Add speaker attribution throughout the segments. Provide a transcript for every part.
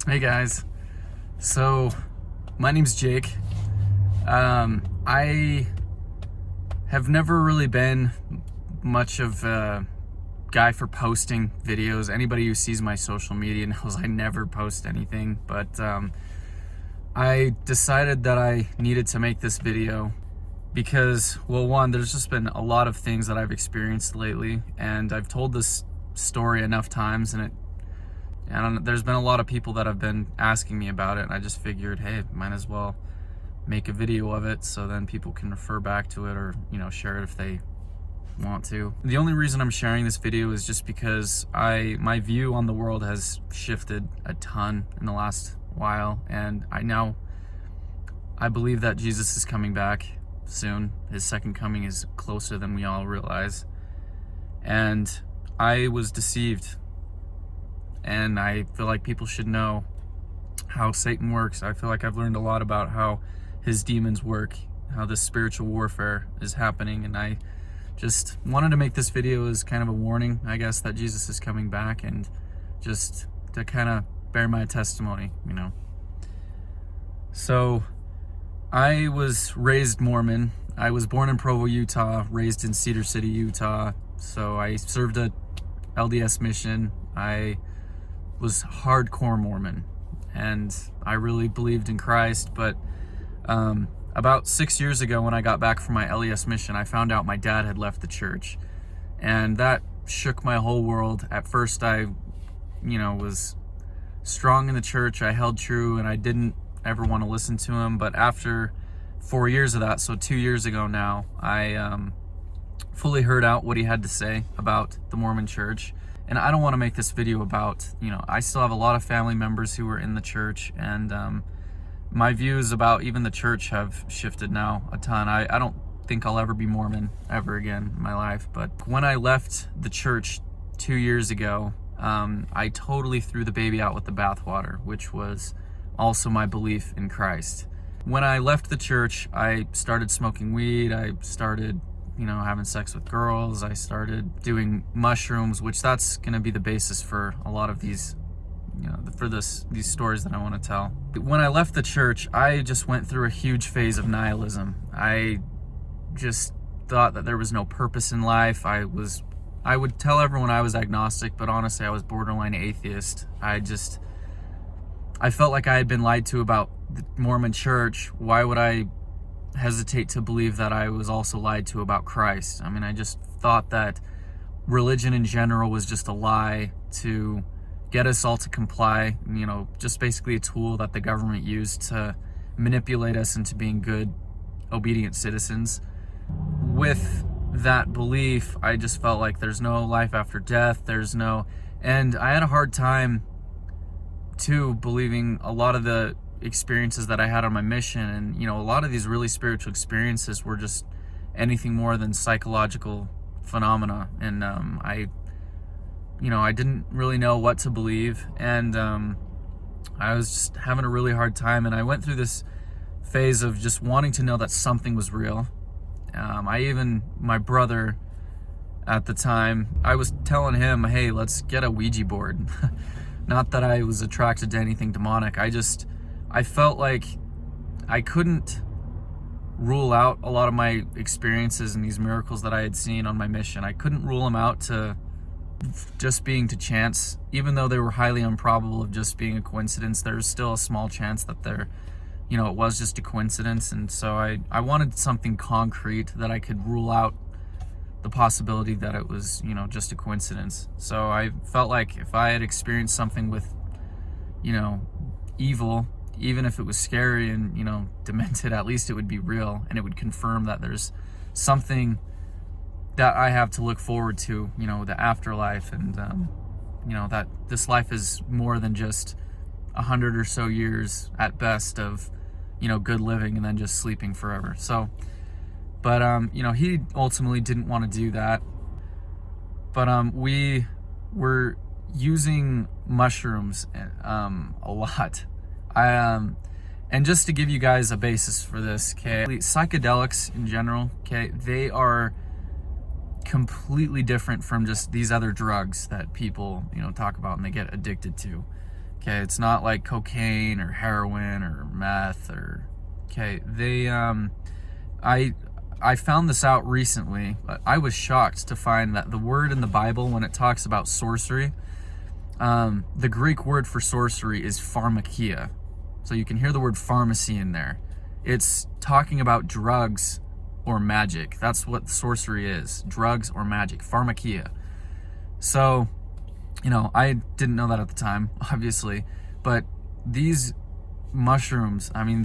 Speaker 1: Hey guys, so my name's Jake. I have never really been much of a guy for posting videos. Anybody who sees my social media knows I never post anything, but I decided that I needed to make this video because, well, one, there's just been a lot of things that I've experienced lately, and I've told this story enough times, and there's been a lot of people that have been asking me about it, and I just figured, hey, might as well make a video of it so then people can refer back to it or, share it if they want to. The only reason I'm sharing this video is just because my view on the world has shifted a ton in the last while, and I believe that Jesus is coming back soon. His second coming is closer than we all realize. And I was deceived. And I feel like people should know how Satan works. I feel like I've learned a lot about how his demons work, how this spiritual warfare is happening. And I just wanted to make this video as kind of a warning, I guess, that Jesus is coming back, and just to kind of bear my testimony, So I was raised Mormon. I was born in Provo, Utah, raised in Cedar City, Utah. So I served a LDS mission. I was hardcore Mormon, and I really believed in Christ. But about 6 years ago, when I got back from my LDS mission, I found out my dad had left the church, and that shook my whole world. At first, I was strong in the church. I held true, and I didn't ever want to listen to him. But after 4 years of that, so 2 years ago now, I fully heard out what he had to say about the Mormon church. And I don't want to make this video about, I still have a lot of family members who are in the church, and my views about even the church have shifted now a ton. I don't think I'll ever be Mormon ever again in my life. But when I left the church 2 years ago, I totally threw the baby out with the bathwater, which was also my belief in Christ. When I left the church, I started smoking weed. I started having sex with girls. I started doing mushrooms, which that's going to be the basis for a lot of these, these stories that I want to tell. When I left the church, I just went through a huge phase of nihilism. I just thought that there was no purpose in life. I would tell everyone I was agnostic, but honestly, I was borderline atheist. I felt like I had been lied to about the Mormon church. Why would I hesitate to believe that I was also lied to about Christ? I mean, I just thought that religion in general was just a lie to get us all to comply, just basically a tool that the government used to manipulate us into being good, obedient citizens. With that belief, I just felt like there's no life after death, and I had a hard time too believing a lot of the experiences that I had on my mission. And a lot of these really spiritual experiences were just anything more than psychological phenomena, and I didn't really know what to believe, and I was just having a really hard time. And I went through this phase of just wanting to know that something was real. My brother at the time, I was telling him, hey, let's get a Ouija board. Not that I was attracted to anything demonic. I felt like I couldn't rule out a lot of my experiences and these miracles that I had seen on my mission. I couldn't rule them out to just being to chance. Even though they were highly improbable of just being a coincidence, there's still a small chance that it was just a coincidence. And so I wanted something concrete that I could rule out the possibility that it was, just a coincidence. So I felt like if I had experienced something with, evil, even if it was scary and, demented, at least it would be real, and it would confirm that there's something that I have to look forward to, the afterlife, and, that this life is more than just 100 or so years at best of, good living and then just sleeping forever. So, but, he ultimately didn't want to do that. But we were using mushrooms a lot. And just to give you guys a basis for this, okay, psychedelics in general, okay, they are completely different from just these other drugs that people, talk about and they get addicted to. Okay, it's not like cocaine or heroin or meth or, okay, I found this out recently, but I was shocked to find that the word in the Bible, when it talks about sorcery, the Greek word for sorcery is pharmakia. So you can hear the word pharmacy in there. It's talking about drugs or magic. That's what sorcery is, drugs or magic, pharmakia. So, I didn't know that at the time, obviously, but these mushrooms, I mean,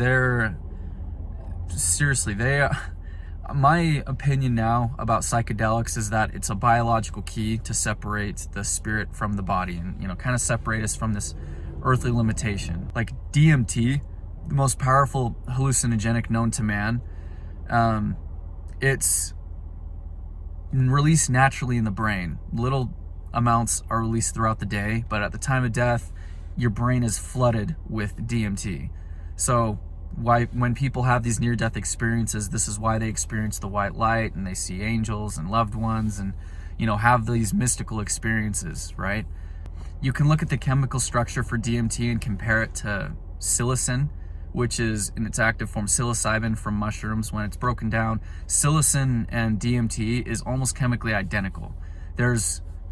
Speaker 1: my opinion now about psychedelics is that it's a biological key to separate the spirit from the body and, kind of separate us from this earthly limitation. Like DMT, the most powerful hallucinogenic known to man, it's released naturally in the brain. Little amounts are released throughout the day, but at the time of death, your brain is flooded with DMT. So when people have these near-death experiences, this is why they experience the white light and they see angels and loved ones and, have these mystical experiences, right? You can look at the chemical structure for DMT and compare it to psilocin, which is in its active form psilocybin from mushrooms. When it's broken down, psilocin and DMT is almost chemically identical.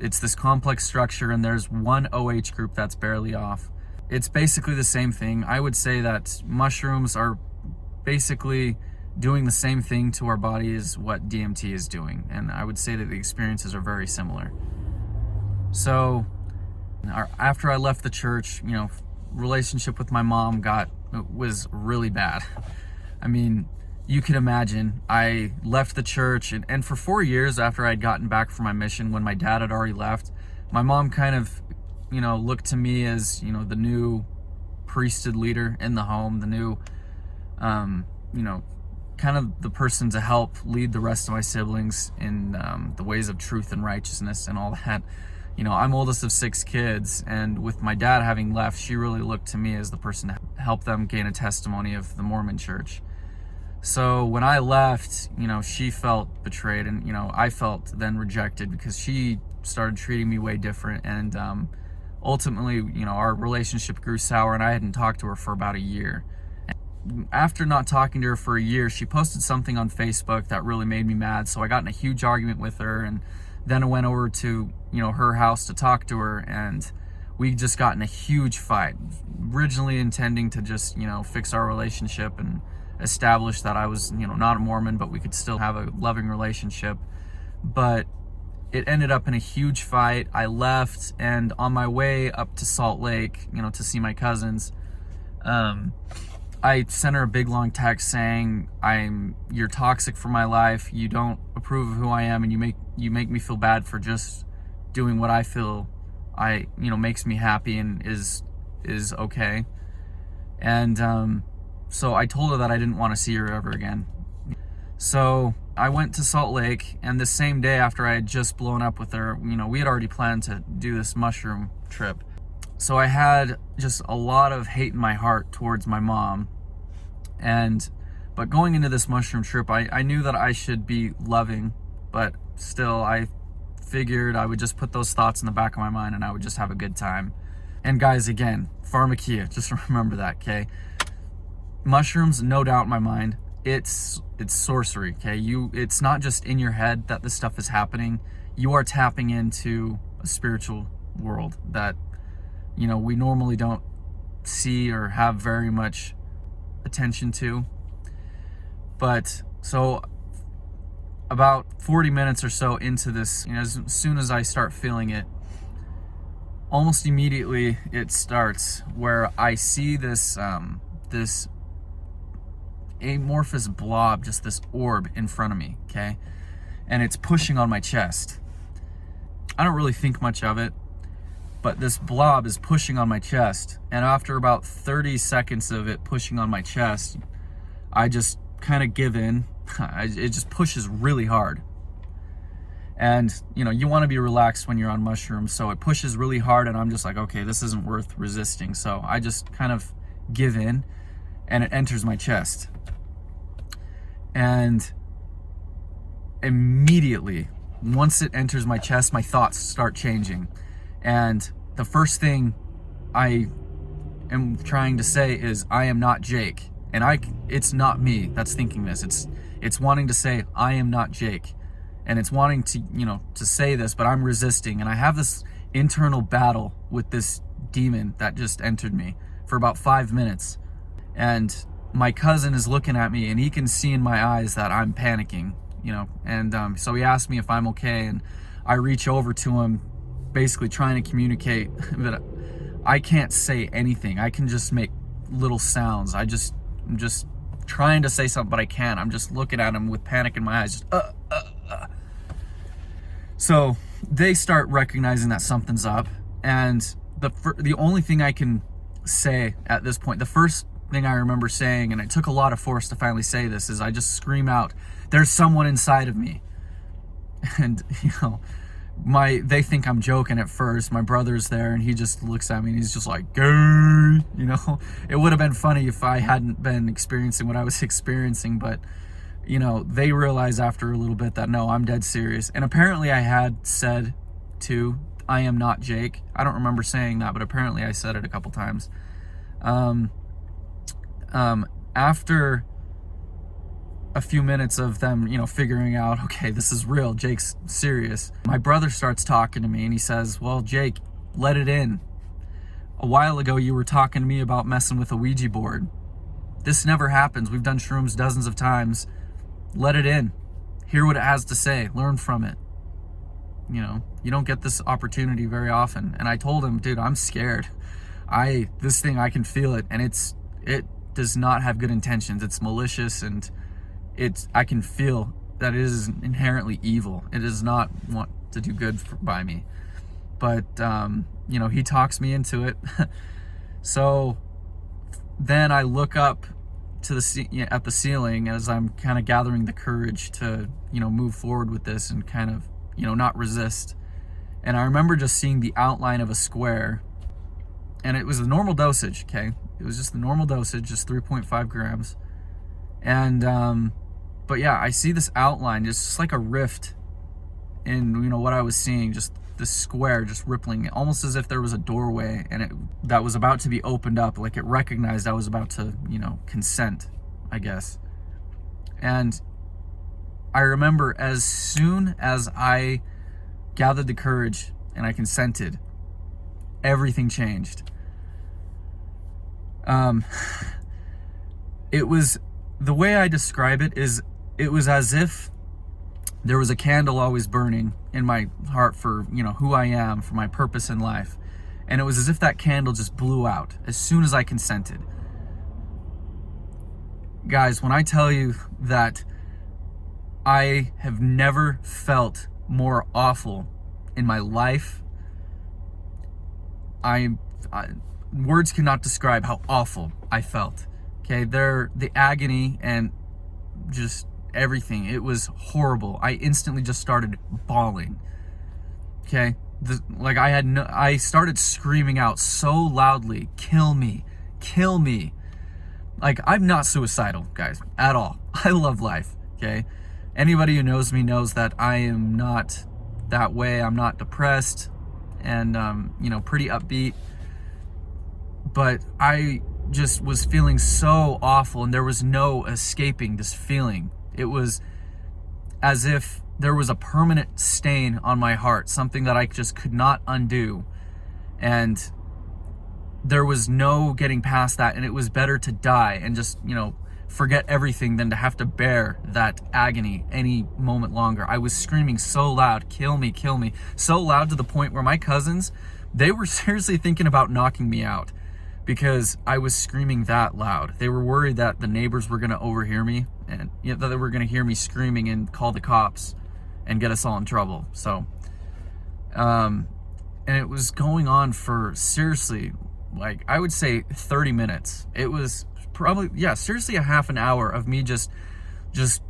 Speaker 1: It's this complex structure, and there's one OH group that's barely off. It's basically the same thing. I would say that mushrooms are basically doing the same thing to our body as what DMT is doing, and I would say that the experiences are very similar. So after I left the church, relationship with my mom was really bad. I mean, you can imagine, I left the church, and for 4 years after I'd gotten back from my mission, when my dad had already left, my mom kind of, looked to me as, the new priesthood leader in the home, the new, kind of the person to help lead the rest of my siblings in the ways of truth and righteousness and all that. I'm oldest of 6 kids, and with my dad having left, she really looked to me as the person to help them gain a testimony of the Mormon church. So when I left, she felt betrayed, and, I felt then rejected because she started treating me way different. And ultimately, our relationship grew sour, and I hadn't talked to her for about a year. And after not talking to her for a year, she posted something on Facebook that really made me mad. So I got in a huge argument with her, and then I went over to, her house to talk to her, and we just got in a huge fight, originally intending to just, fix our relationship and establish that I was, not a Mormon, but we could still have a loving relationship. But it ended up in a huge fight. I left, and on my way up to Salt Lake, to see my cousins, I sent her a big long text saying, you're toxic for my life. You don't approve of who I am, and you make me feel bad for just doing what I feel makes me happy and is okay. And so I told her that I didn't want to see her ever again. So I went to Salt Lake, and the same day after I had just blown up with her, we had already planned to do this mushroom trip. So I had just a lot of hate in my heart towards my mom. But going into this mushroom trip, I knew that I should be loving, but still I figured I would just put those thoughts in the back of my mind and I would just have a good time. And guys, again, pharmakia, just remember that, okay? Mushrooms, no doubt in my mind, it's sorcery, okay? It's not just in your head that this stuff is happening. You are tapping into a spiritual world that, we normally don't see or have very much attention to. But so about 40 minutes or so into this, as soon as I start feeling it, almost immediately it starts where I see this amorphous blob, just this orb in front of me, okay? And it's pushing on my chest. I don't really think much of it, but this blob is pushing on my chest. And after about 30 seconds of it pushing on my chest, I just kind of give in. It just pushes really hard. And, you want to be relaxed when you're on mushrooms, so it pushes really hard, and I'm just like, okay, this isn't worth resisting. So I just kind of give in, and it enters my chest. And immediately, once it enters my chest, my thoughts start changing. And the first thing I am trying to say is, I am not Jake. And it's not me that's thinking this. It's wanting to say, I am not Jake. And it's wanting to, to say this, but I'm resisting. And I have this internal battle with this demon that just entered me for about 5 minutes. And my cousin is looking at me, and he can see in my eyes that I'm panicking, and so he asked me if I'm okay, and I reach over to him, basically trying to communicate that I can't say anything. I can just make little sounds. I'm just trying to say something, but I can't. I'm just looking at him with panic in my eyes, just So they start recognizing that something's up, and the only thing I can say at this point, the first thing I remember saying, and it took a lot of force to finally say this, is I just scream out, "There's someone inside of me." And they think I'm joking at first. My brother's there, and he just looks at me and he's just like, "Gay." It would have been funny if I hadn't been experiencing what I was experiencing, but they realize after a little bit that no, I'm dead serious. And apparently I had said too, I am not Jake. I don't remember saying that, but apparently I said it a couple times. After a few minutes of them, figuring out, okay, this is real, Jake's serious, my brother starts talking to me, and he says, "Well, Jake, let it in. A while ago, you were talking to me about messing with a Ouija board. This never happens. We've done shrooms dozens of times. Let it in. Hear what it has to say. Learn from it. You don't get this opportunity very often." And I told him, "Dude, I'm scared. This thing, I can feel it, and it does not have good intentions. It's malicious, and I can feel that it is inherently evil. It does not want to do good by me." But he talks me into it. So then I look up to at the ceiling as I'm kind of gathering the courage to move forward with this and kind of not resist. And I remember just seeing the outline of a square, and it was the normal dosage. Okay, it was just the normal dosage, just 3.5 grams. And but yeah, I see this outline, just like a rift in what I was seeing, just this square just rippling, almost as if there was a doorway and that was about to be opened up, like it recognized I was about to consent, I guess. And I remember as soon as I gathered the courage and I consented, everything changed. It was, the way I describe it is, it was as if there was a candle always burning in my heart for, who I am, for my purpose in life. And it was as if that candle just blew out as soon as I consented. Guys, when I tell you that I have never felt more awful in my life, words cannot describe how awful I felt. Okay, the agony and just everything, it was horrible. I instantly just started bawling. Okay, I started screaming out so loudly, "Kill me, kill me." Like, I'm not suicidal, guys, at all. I love life. Okay, anybody who knows me knows that I am not that way. I'm not depressed, and pretty upbeat. But I just was feeling so awful, and there was no escaping this feeling. It was as if there was a permanent stain on my heart, something that I just could not undo. And there was no getting past that, and it was better to die and just, forget everything than to have to bear that agony any moment longer. I was screaming so loud, "Kill me, kill me," so loud to the point where my cousins, they were seriously thinking about knocking me out because I was screaming that loud. They were worried that the neighbors were going to overhear me, and that they were going to hear me screaming and call the cops and get us all in trouble. So, and it was going on for, seriously, like, I would say 30 minutes. It was probably, seriously a half an hour of me just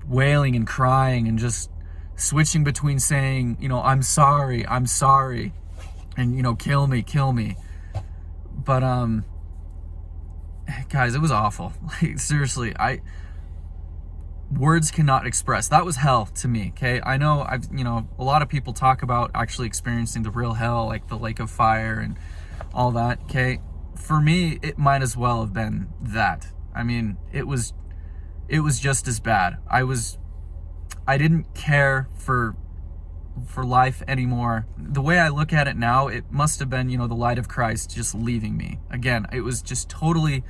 Speaker 1: wailing and crying and just switching between saying, I'm sorry, and, kill me, kill me. But, guys, it was awful. Like, seriously, words cannot express. That was hell to me. Okay, I know a lot of people talk about actually experiencing the real hell, like the lake of fire and all that. Okay, for me, it might as well have been that. I mean, it was just as bad. I didn't care for life anymore. The way I look at it now, it must have been, the light of Christ just leaving me. Again, it was just totally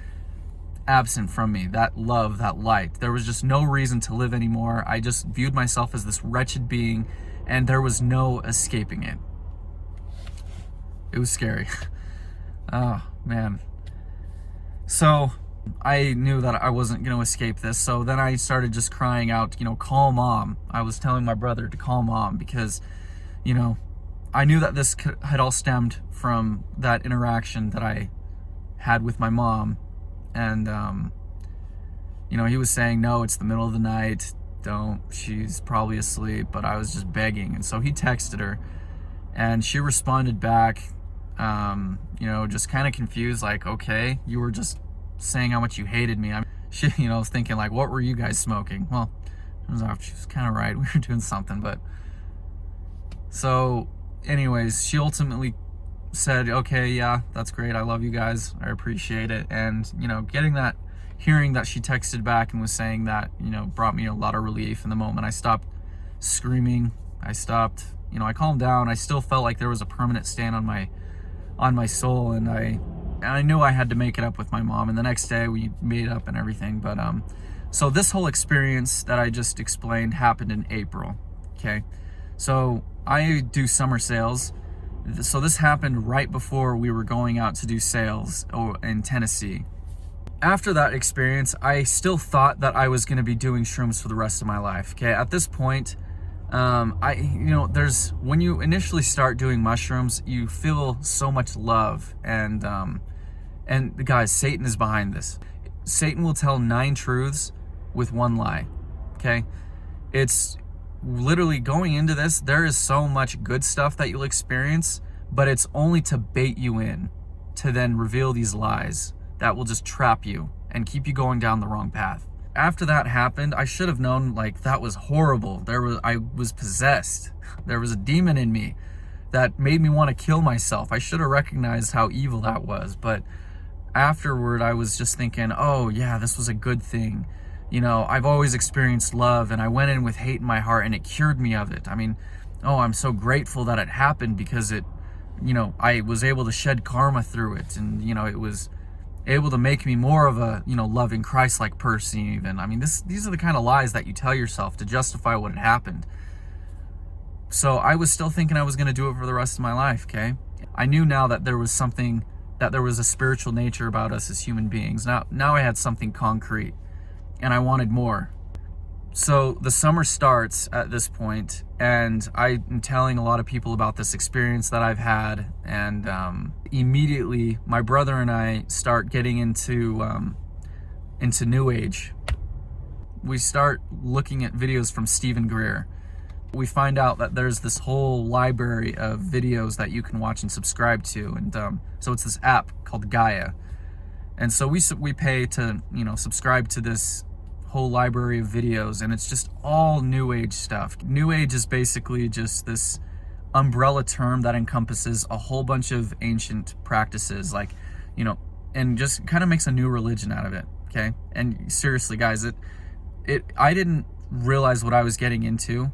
Speaker 1: absent from me, that love, that light. There was just no reason to live anymore. I just viewed myself as this wretched being, and there was no escaping it. It was scary. Oh, man. So I knew that I wasn't going to escape this. So then I started just crying out, call mom. I was telling my brother to call mom because, I knew that this had all stemmed from that interaction that I had with my mom. And, he was saying, no, it's the middle of the night. Don't, she's probably asleep. But I was just begging. And so he texted her and she responded back, just kind of confused, like, okay, you were just saying how much you hated me. She, was thinking like, what were you guys smoking? Well, turns out she was kind of right. We were doing something, but so anyways, she ultimately said, okay, yeah, that's great. I love you guys. I appreciate it. And, hearing that she texted back and was saying that, brought me a lot of relief in the moment. I stopped screaming. I stopped, I calmed down. I still felt like there was a permanent stain on my soul. And I knew I had to make it up with my mom, and the next day we made up and everything. But so this whole experience that I just explained happened in April. Okay, so I do summer sales. So this happened right before we were going out to do sales in Tennessee. After that experience, I still thought that I was going to be doing shrooms for the rest of my life. Okay, at this point, there's, when you initially start doing mushrooms, you feel so much love, and guys, Satan is behind this. Satan will tell 9 truths with 1 lie. Okay, it's literally going into this. There is so much good stuff that you'll experience, but it's only to bait you in, to then reveal these lies that will just trap you and keep you going down the wrong path. After that happened, I should have known, like, that was horrible. I was possessed. There was a demon in me that made me want to kill myself. I should have recognized how evil that was. But afterward, I was just thinking, oh yeah, this was a good thing. I've always experienced love, and I went in with hate in my heart, and it cured me of it. I mean, I'm so grateful that it happened, because it, I was able to shed karma through it. And, it was able to make me more of a, loving Christ-like person even. I mean, these are the kind of lies that you tell yourself to justify what had happened. So I was still thinking I was going to do it for the rest of my life, okay? I knew now that there was something, that there was a spiritual nature about us as human beings. Now I had something concrete, and I wanted more. So the summer starts at this point, and I'm telling a lot of people about this experience that I've had, and immediately my brother and I start getting into New Age. We start looking at videos from Stephen Greer. We find out that there's this whole library of videos that you can watch and subscribe to, and so it's this app called Gaia, and so we pay to subscribe to this whole library of videos, and it's just all New Age stuff. New Age is basically just this umbrella term that encompasses a whole bunch of ancient practices, like, and just kind of makes a new religion out of it. Okay, and seriously, guys, I didn't realize what I was getting into.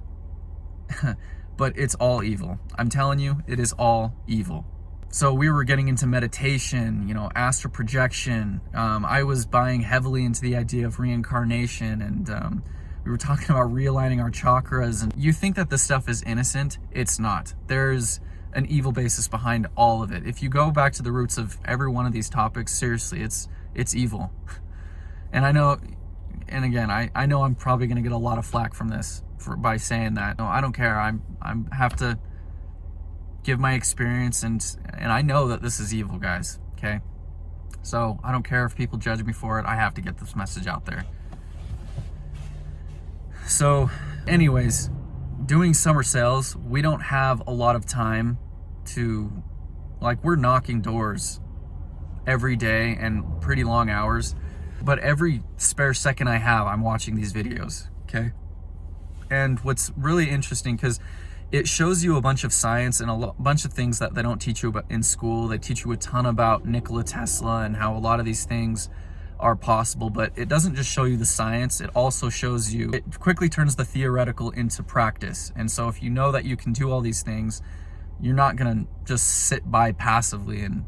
Speaker 1: But it's all evil. I'm telling you, it is all evil. So we were getting into meditation, astral projection. I was buying heavily into the idea of reincarnation, and we were talking about realigning our chakras. And you think that this stuff is innocent? It's not. There's an evil basis behind all of it. If you go back to the roots of every one of these topics, seriously, it's evil. And I know, and again, I know I'm probably going to get a lot of flack from this by saying that. No, I don't care. I have to give my experience, and I know that this is evil, guys. Okay, so I don't care if people judge me for it. I have to get this message out there. So, anyways, doing summer sales, we don't have a lot of time to, like, we're knocking doors every day and pretty long hours, but every spare second I have, I'm watching these videos. Okay. And what's really interesting, because it shows you a bunch of science and a bunch of things that they don't teach you about in school. They teach you a ton about Nikola Tesla and how a lot of these things are possible, but it doesn't just show you the science, it also shows you, it quickly turns the theoretical into practice. And so if you know that you can do all these things, you're not gonna just sit by passively and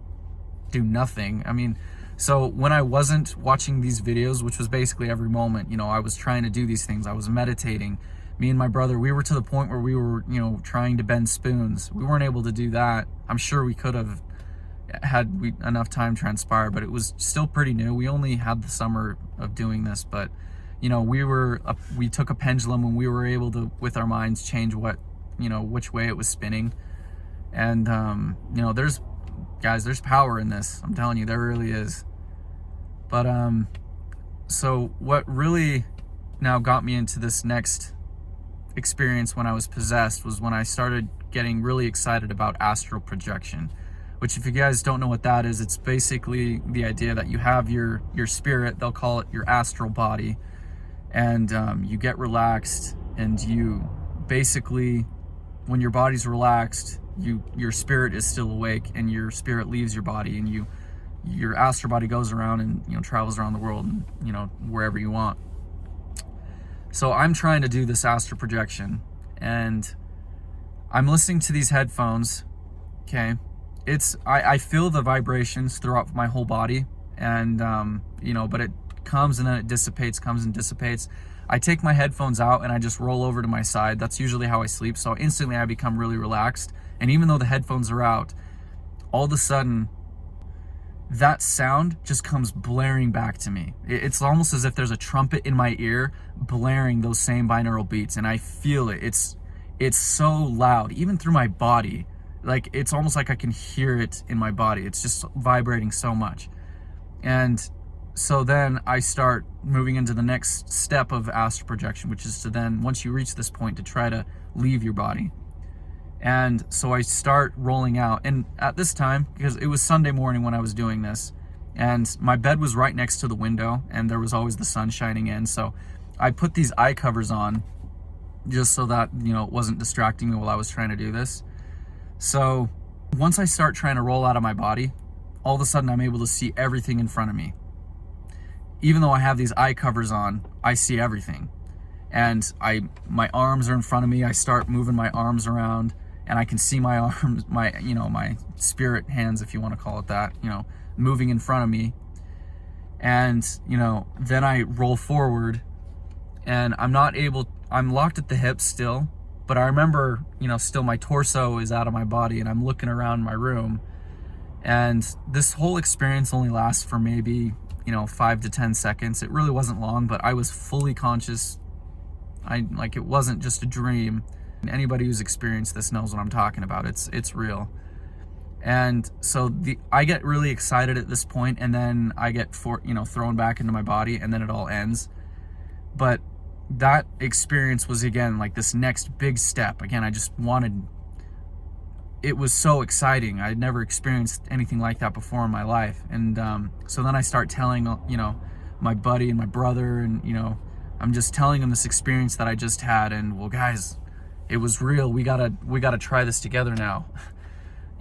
Speaker 1: do nothing. I mean, so when I wasn't watching these videos, which was basically every moment, you know, I was trying to do these things, I was meditating. Me and my brother, we were to the point where we were, you know, trying to bend spoons. We weren't able to do that. I'm sure we could have had enough time transpire, but it was still pretty new. We only had the summer of doing this, but you know, we took a pendulum and we were able to, with our minds, change what, you know, which way it was spinning. And you know, there's power in this. I'm telling you, there really is. But so what really now got me into this next experience when I was possessed was when I started getting really excited about astral projection. Which, if you guys don't know what that is, it's basically the idea that you have your spirit, they'll call it your astral body, and you get relaxed, and you basically, when your body's relaxed, your spirit is still awake, and your spirit leaves your body, and your astral body goes around and, you know, travels around the world, and, you know, wherever you want. So I'm trying to do this astral projection, and I'm listening to these headphones, okay? I feel the vibrations throughout my whole body, and you know, but it comes and then it dissipates, comes and dissipates. I take my headphones out and I just roll over to my side. That's usually how I sleep. So instantly I become really relaxed. And even though the headphones are out, all of a sudden that sound just comes blaring back to me. It's almost as if there's a trumpet in my ear blaring those same binaural beats, and I feel it. It's so loud, even through my body. Like, it's almost like I can hear it in my body. It's just vibrating so much. And so then I start moving into the next step of astral projection, which is to then, once you reach this point, to try to leave your body. And so I start rolling out. And at this time, because it was Sunday morning when I was doing this, and my bed was right next to the window, and there was always the sun shining in. So I put these eye covers on just so that, you know, it wasn't distracting me while I was trying to do this. So once I start trying to roll out of my body, all of a sudden I'm able to see everything in front of me. Even though I have these eye covers on, I see everything. And my arms are in front of me. I start moving my arms around, and I can see my arms, my spirit hands, if you want to call it that, you know, moving in front of me. And, you know, then I roll forward, and I'm locked at the hips still. But I remember, you know, still my torso is out of my body, and I'm looking around my room. And this whole experience only lasts for maybe, you know, 5 to 10 seconds. It really wasn't long, but I was fully conscious. It wasn't just a dream. And anybody who's experienced this knows what I'm talking about. It's real. And so I get really excited at this point, and then I get thrown back into my body, and then it all ends. But that experience was, again, like this next big step. Again, it was so exciting. I'd never experienced anything like that before in my life. And so then I start telling, you know, my buddy and my brother, and, you know, I'm just telling them this experience that I just had, and, well, guys, it was real. We gotta try this together now.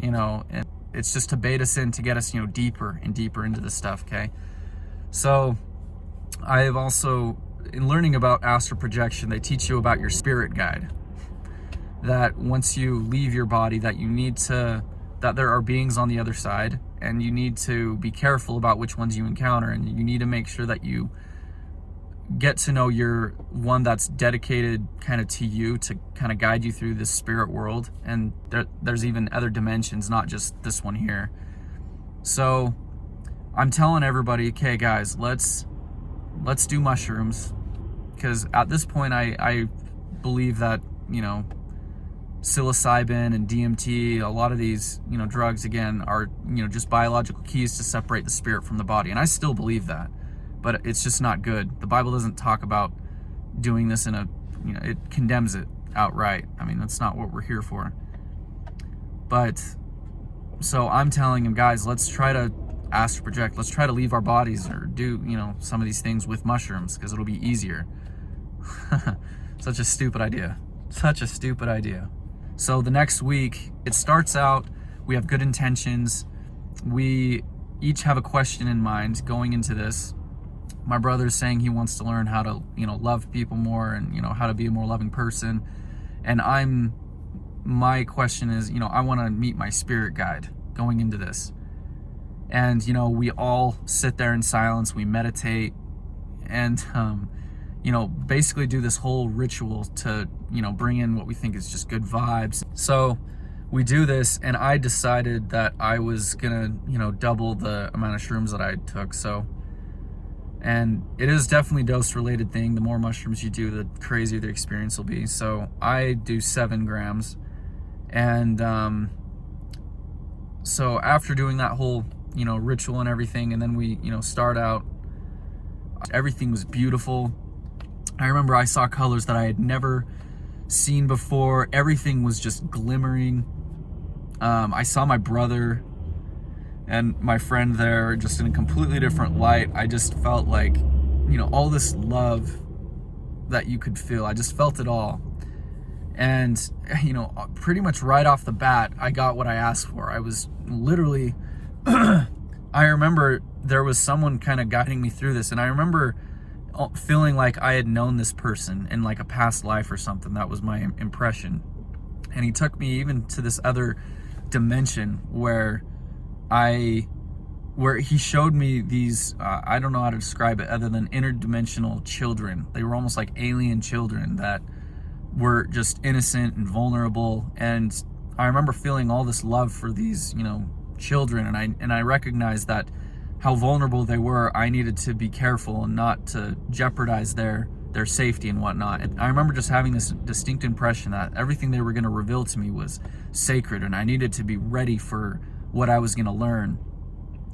Speaker 1: You know, and it's just to bait us in, to get us, you know, deeper and deeper into this stuff, okay? So I have also, in learning about astral projection, they teach you about your spirit guide. That once you leave your body, that there are beings on the other side, and you need to be careful about which ones you encounter, and you need to make sure that you get to know your one that's dedicated kind of to you, to kind of guide you through this spirit world. And there's even other dimensions, not just this one here. So I'm telling everybody, okay guys, let's do mushrooms, because at this point I believe that, you know, psilocybin and DMT, a lot of these, you know, drugs, again, are, you know, just biological keys to separate the spirit from the body. And I still believe that, but it's just not good. The Bible doesn't talk about doing this it condemns it outright. I mean, that's not what we're here for. But so I'm telling him, guys, let's try to astral project. Let's try to leave our bodies, or do, you know, some of these things with mushrooms, because it'll be easier. Such a stupid idea. Such a stupid idea. So the next week, it starts out, we have good intentions. We each have a question in mind going into this. My brother's saying he wants to learn how to, love people more and, how to be a more loving person. And my question is, I want to meet my spirit guide going into this. And, we all sit there in silence, we meditate, and, basically do this whole ritual to, bring in what we think is just good vibes. So we do this, and I decided that I was gonna, double the amount of shrooms that I took. And it is definitely a dose related thing. The more mushrooms you do, the crazier the experience will be. So I do 7 grams. And so after doing that whole, ritual and everything, and then we, start out, everything was beautiful. I remember I saw colors that I had never seen before. Everything was just glimmering. I saw my brother and my friend there just in a completely different light. I just felt like, all this love that you could feel. I just felt it all. And, pretty much right off the bat, I got what I asked for. I was literally, I remember there was someone kind of guiding me through this. And I remember feeling like I had known this person in like a past life or something. That was my impression. And he took me even to this other dimension where he showed me these, I don't know how to describe it other than interdimensional children. They were almost like alien children that were just innocent and vulnerable. And I remember feeling all this love for these, children. And I recognized that how vulnerable they were, I needed to be careful and not to jeopardize their safety and whatnot. And I remember just having this distinct impression that everything they were going to reveal to me was sacred, and I needed to be ready for what I was going to learn,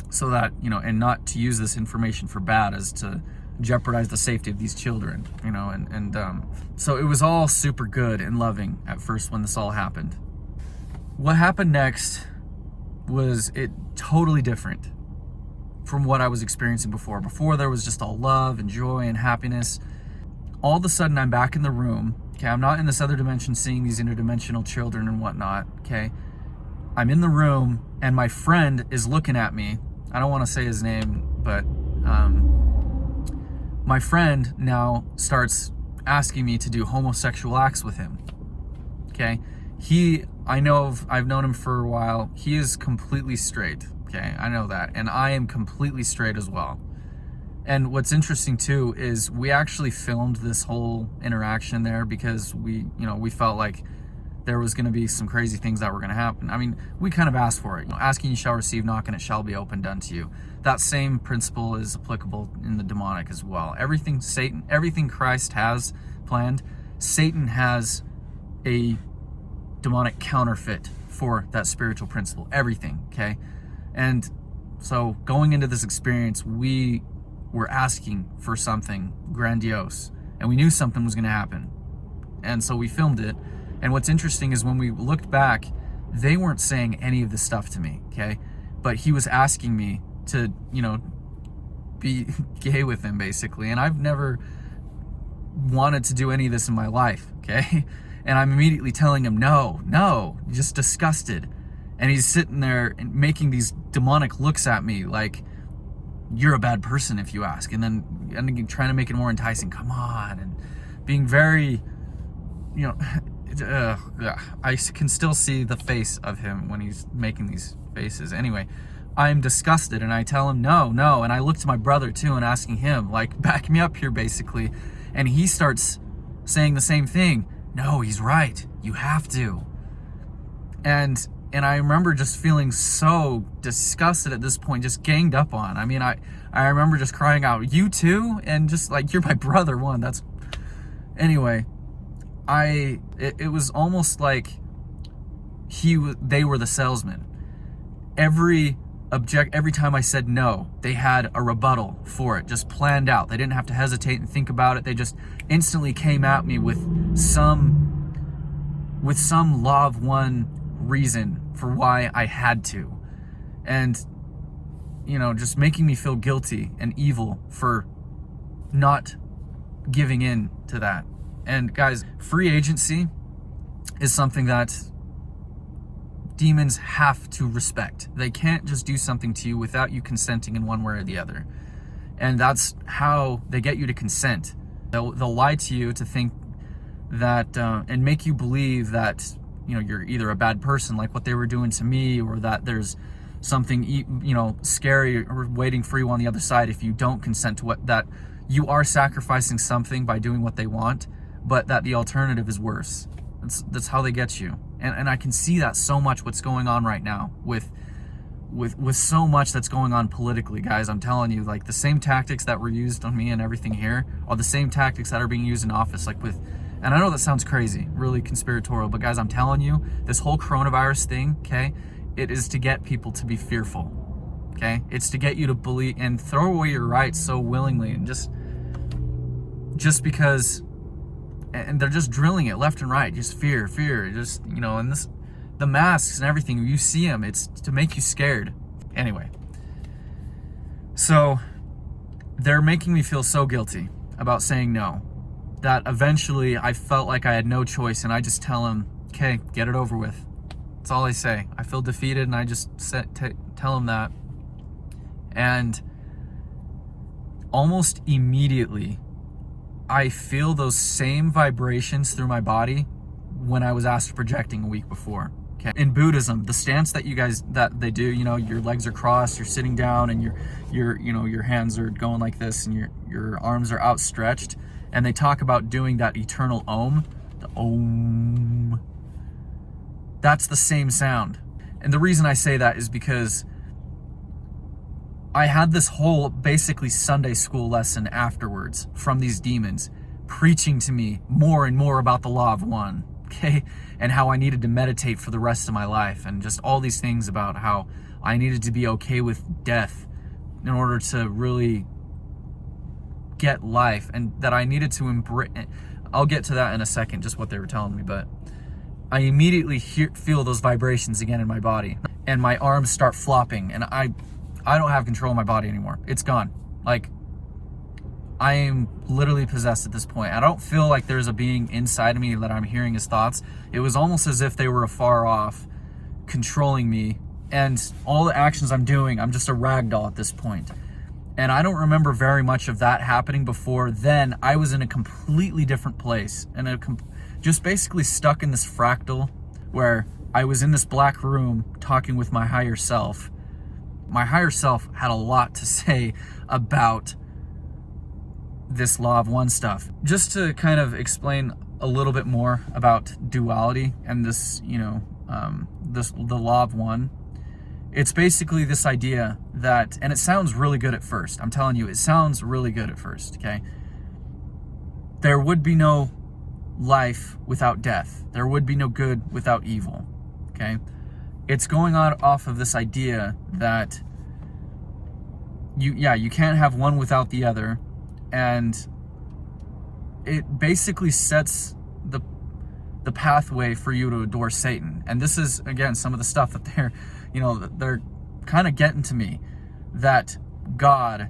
Speaker 1: so that, and not to use this information for bad, as to jeopardize the safety of these children, so it was all super good and loving at first when this all happened. What happened next was it totally different from what I was experiencing before. Before, there was just all love and joy and happiness. All of a sudden, I'm back in the room. Okay, I'm not in this other dimension seeing these interdimensional children and whatnot. Okay, I'm in the room, and my friend is looking at me. I don't want to say his name, but my friend now starts asking me to do homosexual acts with him. Okay, I've known him for a while. He is completely straight. Okay, I know that. And I am completely straight as well. And what's interesting too is we actually filmed this whole interaction there because we felt like there was going to be some crazy things that were going to happen. I mean, we kind of asked for it. Asking you shall receive, knocking it shall be opened unto you. That same principle is applicable in the demonic as well. Everything Christ has planned, Satan has a demonic counterfeit for that spiritual principle. Everything, okay? And so going into this experience, we were asking for something grandiose, and we knew something was going to happen. And so we filmed it. And what's interesting is when we looked back, they weren't saying any of this stuff to me, okay? But he was asking me to, be gay with him, basically. And I've never wanted to do any of this in my life, okay? And I'm immediately telling him, no, just disgusted. And he's sitting there and making these demonic looks at me like, you're a bad person if you ask. And then trying to make it more enticing. Come on. And being very, I can still see the face of him when he's making these faces. Anyway, I'm disgusted, and I tell him no. And I look to my brother too and asking him, like, back me up here, basically. And he starts saying the same thing. No, he's right. You have to. And I remember just feeling so disgusted at this point, just ganged up on. I mean, I remember just crying out, you too? And just like, you're my brother, anyway, it was almost like they were the salesman. Every time I said no, they had a rebuttal for it, just planned out. They didn't have to hesitate and think about it. They just instantly came at me with some law of one reason for why I had to. And, just making me feel guilty and evil for not giving in to that. And guys, free agency is something that demons have to respect. They can't just do something to you without you consenting in one way or the other. And that's how they get you to consent. They'll lie to you to think that, and make you believe that, you know, you're either a bad person, like what they were doing to me, or that there's something, you know, scary or waiting for you on the other side if you don't consent to what, that you are sacrificing something by doing what they want, but that the alternative is worse. That's how they get you. And I can see that so much what's going on right now with so much that's going on politically, guys. I'm telling you, like, the same tactics that were used on me and everything here are the same tactics that are being used in office, like with, and I know that sounds crazy, really conspiratorial, but guys, I'm telling you, this whole coronavirus thing, okay, it is to get people to be fearful, okay? It's to get you to believe and throw away your rights so willingly, and just because, and they're just drilling it left and right, just fear, just, you know, and this, the masks and everything, you see them, it's to make you scared. Anyway, so they're making me feel so guilty about saying no, that eventually I felt like I had no choice, and I just tell them, okay, get it over with. That's all I say. I feel defeated, and I just tell them that. And almost immediately, I feel those same vibrations through my body when I was astral projecting a week before. Okay. In Buddhism, the stance that that they do, you know, your legs are crossed, you're sitting down, and your hands are going like this, and your arms are outstretched, and they talk about doing that eternal Om, the Om. That's the same sound. And the reason I say that is because I had this whole basically Sunday school lesson afterwards from these demons preaching to me more and more about the law of one, okay? And how I needed to meditate for the rest of my life, and just all these things about how I needed to be okay with death in order to really get life, and that I needed to embrace. I'll get to that in a second, just what they were telling me, but I immediately feel those vibrations again in my body, and my arms start flopping, and I don't have control of my body anymore. It's gone. Like, I am literally possessed at this point. I don't feel like there's a being inside of me that I'm hearing his thoughts. It was almost as if they were afar off, controlling me, and all the actions I'm doing, I'm just a rag doll at this point. And I don't remember very much of that happening before then. I was in a completely different place, and just basically stuck in this fractal where I was in this black room talking with my higher self. My higher self had a lot to say about this law of one stuff. Just to kind of explain a little bit more about duality and this, you know, the law of one. It's basically this idea that, and it sounds really good at first. I'm telling you, it sounds really good at first, okay? There would be no life without death. There would be no good without evil, okay? It's going on off of this idea that you can't have one without the other, and it basically sets the pathway for you to adore Satan. And this is, again, some of the stuff that they're kind of getting to me, that God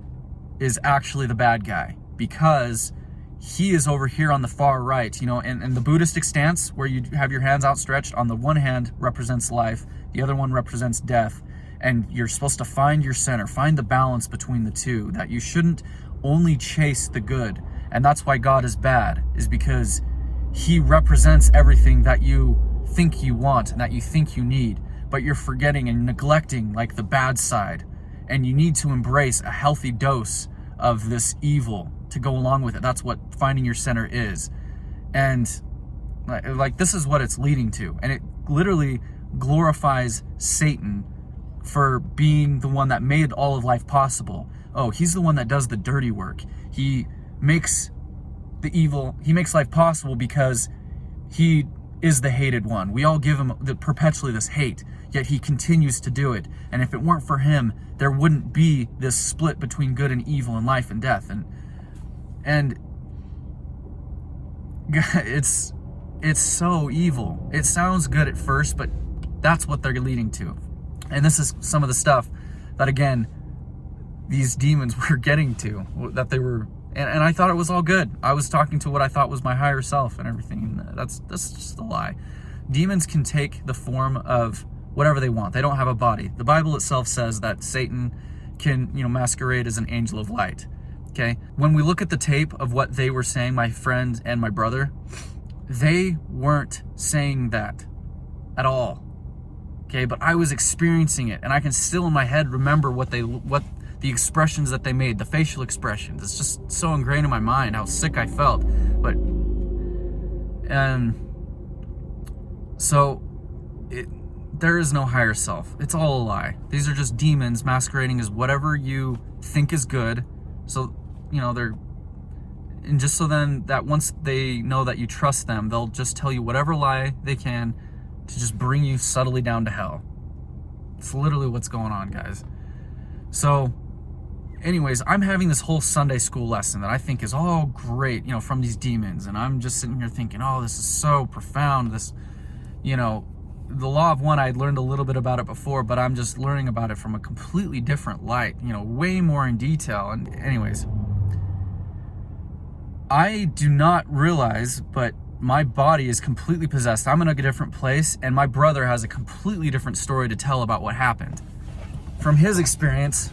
Speaker 1: is actually the bad guy because he is over here on the far right, you know, and the Buddhistic stance where you have your hands outstretched, on the one hand represents life, the other one represents death, and you're supposed to find your center, find the balance between the two, that you shouldn't only chase the good. And that's why God is bad, is because he represents everything that you think you want and that you think you need, but you're forgetting and neglecting like the bad side, and you need to embrace a healthy dose of this evil to go along with it. That's what finding your center is. And like this is what it's leading to, and it literally glorifies Satan for being the one that made all of life possible. Oh, he's the one that does the dirty work. He makes life possible because he is the hated one. We all give him perpetually this hate, yet he continues to do it. And if it weren't for him, there wouldn't be this split between good and evil and life and death. And it's so evil. It sounds good at first, but that's what they're leading to. And this is some of the stuff that, again, these demons were getting to, that they were, and I thought it was all good. I was talking to what I thought was my higher self and everything. And that's just a lie. Demons can take the form of whatever they want. They don't have a body. The Bible itself says that Satan can, masquerade as an angel of light. Okay? When we look at the tape of what they were saying, my friend and my brother, they weren't saying that at all. Okay? But I was experiencing it, and I can still in my head remember what the expressions that they made, the facial expressions. It's just so ingrained in my mind how sick I felt. But there is no higher self. It's all a lie. These are just demons masquerading as whatever you think is good. So, and just so then that once they know that you trust them, they'll just tell you whatever lie they can to just bring you subtly down to hell. It's literally what's going on, guys. So, anyways, I'm having this whole Sunday school lesson that I think is all great, from these demons. And I'm just sitting here thinking, oh, this is so profound. This, the law of one, I'd learned a little bit about it before, but I'm just learning about it from a completely different light, way more in detail. And anyways, I do not realize, but my body is completely possessed. I'm in a different place, and my brother has a completely different story to tell about what happened. From his experience,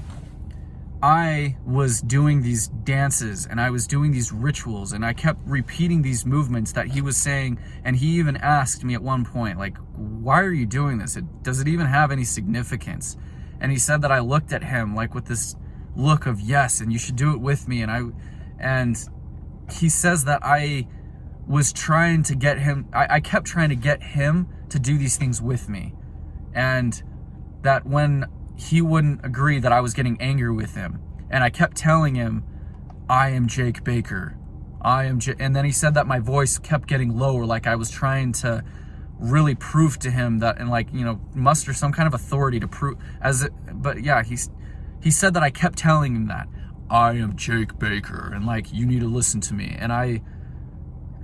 Speaker 1: I was doing these dances and I was doing these rituals, and I kept repeating these movements that he was saying. And he even asked me at one point, like, why are you doing this? Does it even have any significance? And he said that I looked at him like with this look of yes, and you should do it with me. And he says that I was trying to get him, I kept trying to get him to do these things with me. And that when he wouldn't agree, that I was getting angry with him. And I kept telling him, I am Jake Baker. And then he said that my voice kept getting lower, like I was trying to really prove to him that, and muster some kind of authority to prove but yeah, he said that I kept telling him that I am Jake Baker, and you need to listen to me.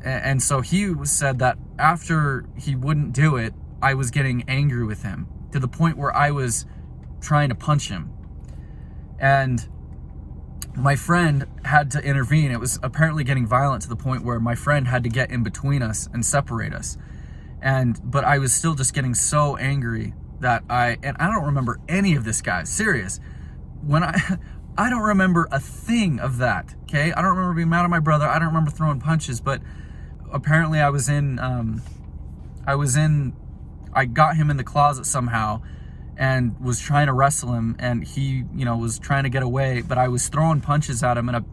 Speaker 1: And so he said that after he wouldn't do it, I was getting angry with him to the point where I was trying to punch him. And my friend had to intervene. It was apparently getting violent to the point where my friend had to get in between us and separate us. But I was still just getting so angry that I don't remember any of this, guys. Serious. I don't remember a thing of that, okay? I don't remember being mad at my brother. I don't remember throwing punches, but apparently I got him in the closet somehow and was trying to wrestle him, and he, was trying to get away, but I was throwing punches at him, and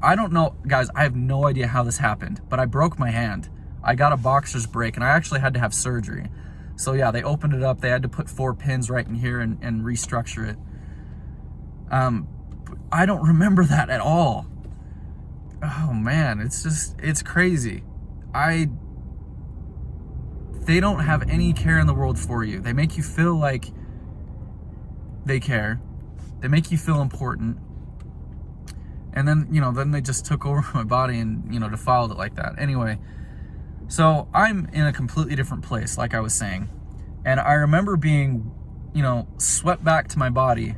Speaker 1: I don't know, guys, I have no idea how this happened, but I broke my hand. I got a boxer's break, and I actually had to have surgery. So yeah, they opened it up. They had to put 4 pins right in here and restructure it. I don't remember that at all. Oh man, it's crazy. They don't have any care in the world for you. They make you feel like they care. They make you feel important. And then, then they just took over my body and, defiled it like that. Anyway, so I'm in a completely different place, like I was saying. And I remember being, swept back to my body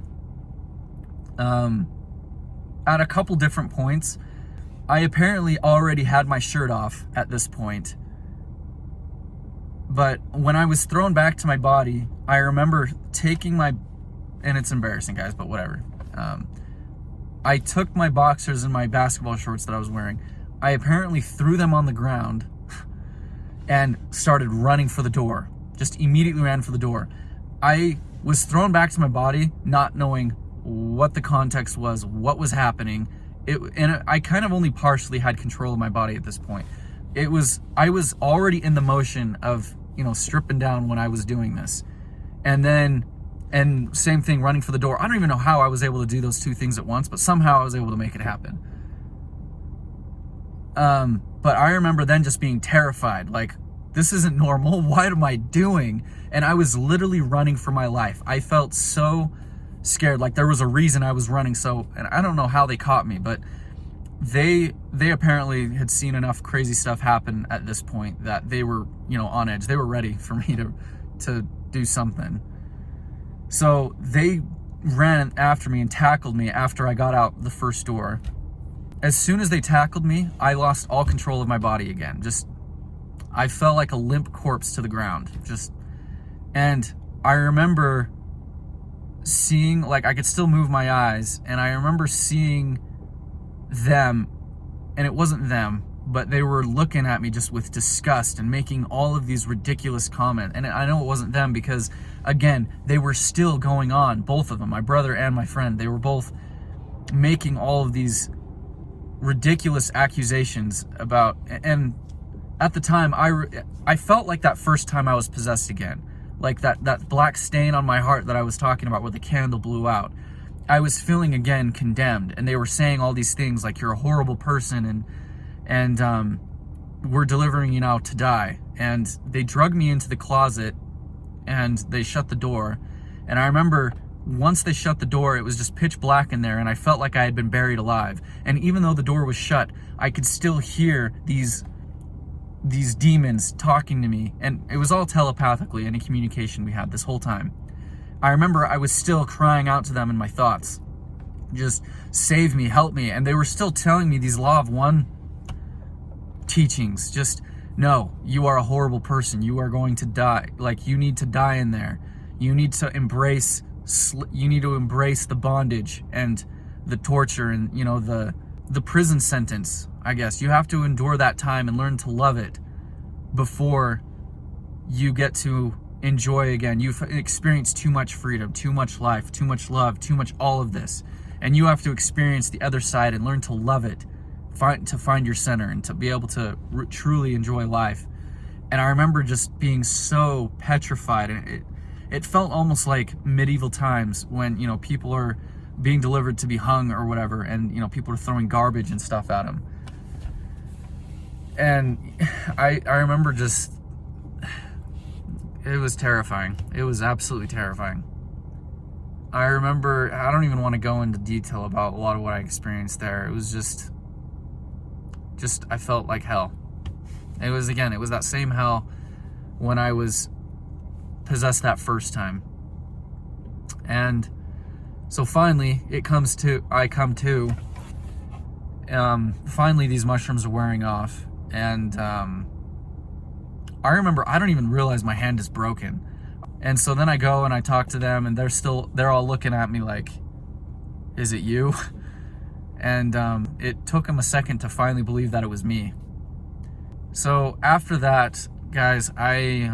Speaker 1: at a couple different points. I apparently already had my shirt off at this point. But when I was thrown back to my body, I remember taking and it's embarrassing, guys, but whatever. I took my boxers and my basketball shorts that I was wearing. I apparently threw them on the ground and started running for the door. Just immediately ran for the door. I was thrown back to my body, not knowing what the context was, what was happening. I kind of only partially had control of my body at this point. I was already in the motion of, stripping down when I was doing this. And same thing, running for the door. I don't even know how I was able to do those two things at once, but somehow I was able to make it happen. But I remember then just being terrified, like, this isn't normal. What am I doing? And I was literally running for my life. I felt so scared, like there was a reason I was running. And I don't know how they caught me, but they apparently had seen enough crazy stuff happen at this point that they were, on edge. They were ready for me to do something. So they ran after me and tackled me after I got out the first door. As soon as they tackled me, I lost all control of my body again. I fell like a limp corpse to the ground. And I remember seeing, like, I could still move my eyes, and I remember seeing them, and it wasn't them, but they were looking at me just with disgust and making all of these ridiculous comments. And I know it wasn't them because, again, they were still going on, both of them, my brother and my friend. They were both making all of these ridiculous accusations about, and at the time, I felt like that first time I was possessed again. Like that black stain on my heart that I was talking about where the candle blew out. I was feeling again condemned, and they were saying all these things like, you're a horrible person, and we're delivering you now to die. And they drugged me into the closet, and they shut the door. And I remember once they shut the door, it was just pitch black in there, and I felt like I had been buried alive. And even though the door was shut, I could still hear these demons talking to me, and it was all telepathically, any communication we had this whole time. I remember I was still crying out to them in my thoughts, just save me, help me, and they were still telling me these Law of One teachings, just, no, you are a horrible person, you are going to die, like, you need to die in there, you need to embrace the bondage and the torture and, you know, the prison sentence, I guess. You have to endure that time and learn to love it before you get to enjoy again. You've experienced too much freedom, too much life, too much love, too much all of this. And you have to experience the other side and learn to love it, to find your center and to be able to truly enjoy life. And I remember just being so petrified. And it felt almost like medieval times when, you know, people are being delivered to be hung or whatever, and, you know, people are throwing garbage and stuff at them. And I remember just, it was terrifying. It was absolutely terrifying. I remember, I don't even want to go into detail about a lot of what I experienced there. It was just I felt like hell. It was that same hell when I was possessed that first time. And so finally, I come to, finally these mushrooms are wearing off, and I remember, I don't even realize my hand is broken. And so then I go and I talk to them, and they're all looking at me like, is it you? And it took them a second to finally believe that it was me. So after that, guys, I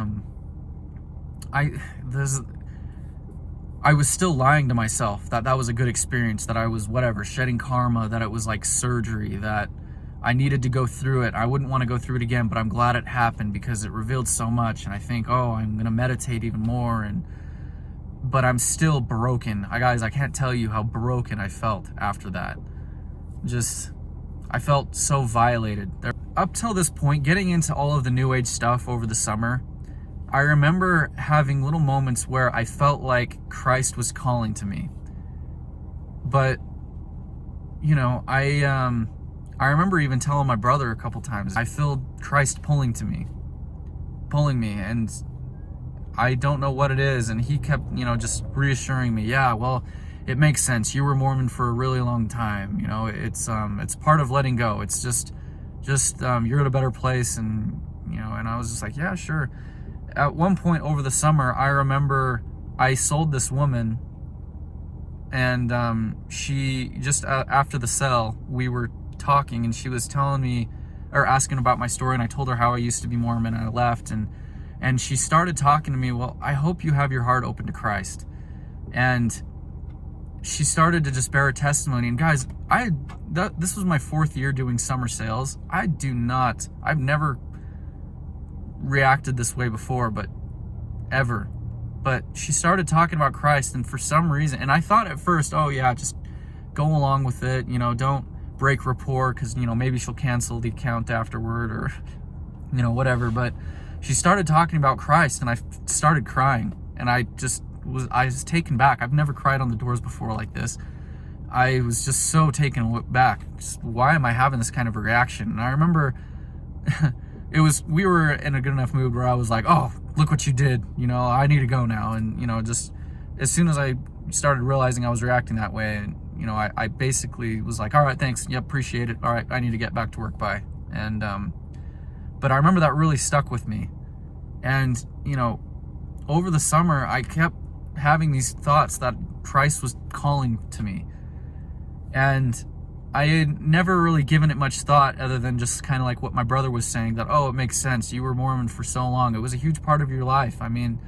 Speaker 1: was still lying to myself that was a good experience, that I was whatever, shedding karma, that it was like surgery, that I needed to go through it. I wouldn't want to go through it again, but I'm glad it happened because it revealed so much. And I think, oh, I'm going to meditate even more. But I'm still broken. Guys, I can't tell you how broken I felt after that. I felt so violated. Up till this point, getting into all of the New Age stuff over the summer, I remember having little moments where I felt like Christ was calling to me. But, you know, I remember even telling my brother a couple times, I feel Christ pulling me, and I don't know what it is. And he kept, you know, just reassuring me, yeah, well, it makes sense. You were Mormon for a really long time. You know, it's part of letting go. It's just you're at a better place, and, you know, and I was just like, yeah, sure. At one point over the summer, I remember I sold this woman, and she just after the sale, we were talking, and she was telling me, or asking about my story, and I told her how I used to be Mormon and I left, and she started talking to me, well, I hope you have your heart open to Christ. And she started to just bear a testimony. And guys, this was my 4th year doing summer sales. I've never reacted this way before, but ever. But she started talking about Christ, and for some reason, and I thought at first, oh yeah, just go along with it, you know, don't break rapport, because, you know, maybe she'll cancel the account afterward, or, you know, whatever. But she started talking about Christ, and I started crying, and I was taken back. I've never cried on the doors before like this. I was just so taken back. Just, why am I having this kind of a reaction? And I remember we were in a good enough mood where I was like, oh, look what you did. You know, I need to go now. And, you know, just as soon as I started realizing I was reacting that way, and, you know, I basically was like, all right, thanks. Yep, appreciate it. All right, I need to get back to work. Bye. And, but I remember that really stuck with me. And, you know, over the summer, I kept having these thoughts that Christ was calling to me. And I had never really given it much thought other than just kind of like what my brother was saying, that, oh, it makes sense. You were Mormon for so long. It was a huge part of your life. I mean,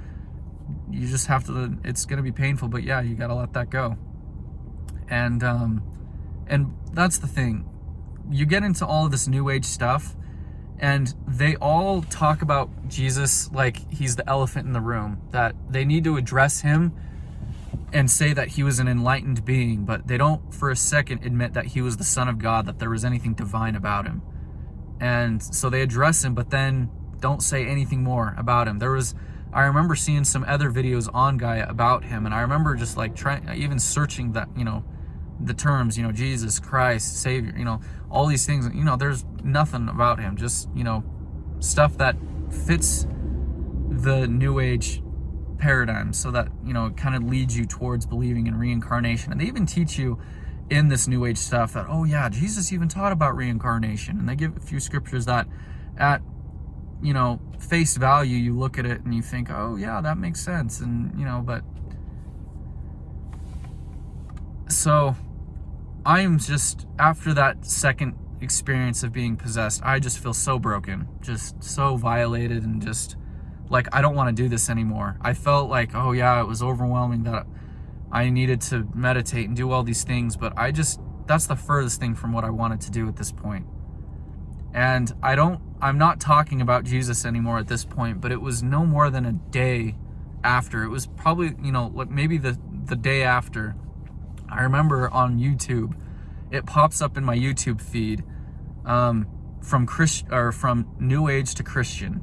Speaker 1: you just have to, it's going to be painful, but yeah, you got to let that go. And that's the thing. You get into all of this New Age stuff, and they all talk about Jesus like he's the elephant in the room, that they need to address him and say that he was an enlightened being, but they don't for a second admit that he was the Son of God, that there was anything divine about him. And so they address him, but then don't say anything more about him. I remember seeing some other videos on Gaia about him, and I remember just like even searching that, the terms, Jesus Christ, Savior, all these things, there's nothing about him, just, stuff that fits the New Age paradigm, so that, it kind of leads you towards believing in reincarnation. And they even teach you in this New Age stuff that, oh yeah, Jesus even taught about reincarnation. And they give a few scriptures that at, face value, you look at it and you think, oh yeah, that makes sense. And, but so I'm just, after that second experience of being possessed, I just feel so broken, just so violated, and just like, I don't want to do this anymore. I felt like, oh yeah, it was overwhelming that I needed to meditate and do all these things, but that's the furthest thing from what I wanted to do at this point. And I'm not talking about Jesus anymore at this point, but it was no more than a day after. It was probably, maybe the day after. I remember on YouTube, it pops up in my YouTube feed, from New Age to Christian.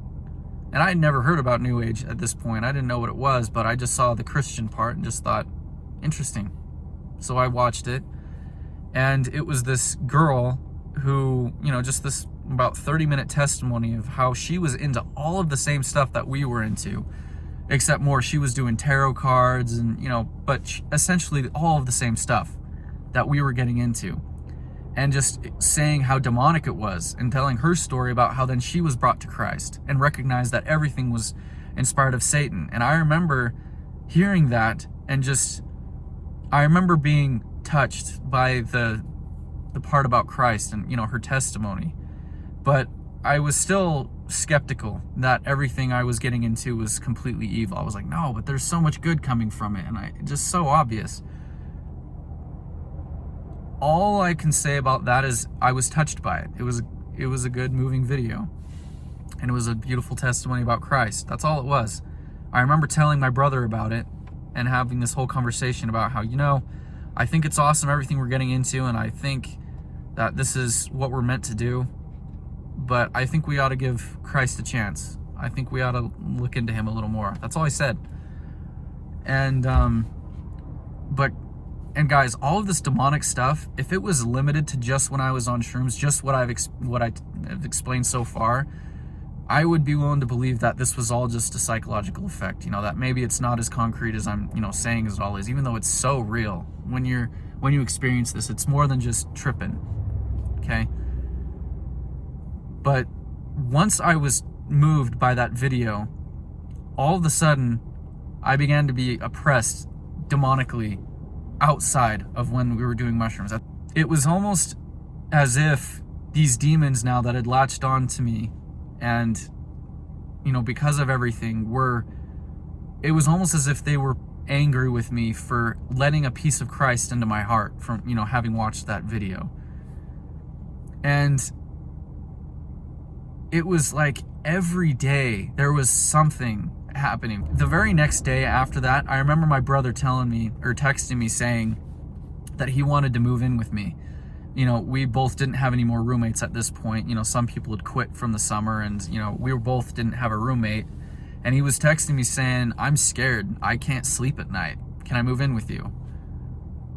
Speaker 1: And I had never heard about New Age at this point. I didn't know what it was, but I just saw the Christian part and just thought, interesting. So I watched it, and it was this girl who, just this about 30-minute testimony of how she was into all of the same stuff that we were into, except more. She was doing tarot cards and, but essentially all of the same stuff that we were getting into. And just saying how demonic it was, and telling her story about how then she was brought to Christ and recognized that everything was inspired of Satan. And I remember hearing that, and I remember being touched by the part about Christ and, her testimony. But I was still skeptical that everything I was getting into was completely evil. I was like, no, but there's so much good coming from it, and just so obvious. All I can say about that is I was touched by it. It was a good moving video, and it was a beautiful testimony about Christ. That's all it was. I remember telling my brother about it and having this whole conversation about how, I think it's awesome everything we're getting into, and I think that this is what we're meant to do, but I think we ought to give Christ a chance. I think we ought to look into him a little more. That's all I said. And And guys, all of this demonic stuff, if it was limited to just when I was on shrooms, just what I've explained so far, I would be willing to believe that this was all just a psychological effect. That maybe it's not as concrete as I'm, saying as it all is, even though it's so real. When you experience this, it's more than just tripping. Okay? But once I was moved by that video, all of a sudden, I began to be oppressed demonically outside of when we were doing mushrooms. It was almost as if these demons now that had latched on to me, and because of everything, it was almost as if they were angry with me for letting a piece of Christ into my heart from having watched that video. And it was like every day there was something happening. The very next day after that, I remember my brother telling me, or texting me, saying that he wanted to move in with me. We both didn't have any more roommates at this point. Some people had quit from the summer, and we both didn't have a roommate. And he was texting me saying, I'm scared, I can't sleep at night, can I move in with you?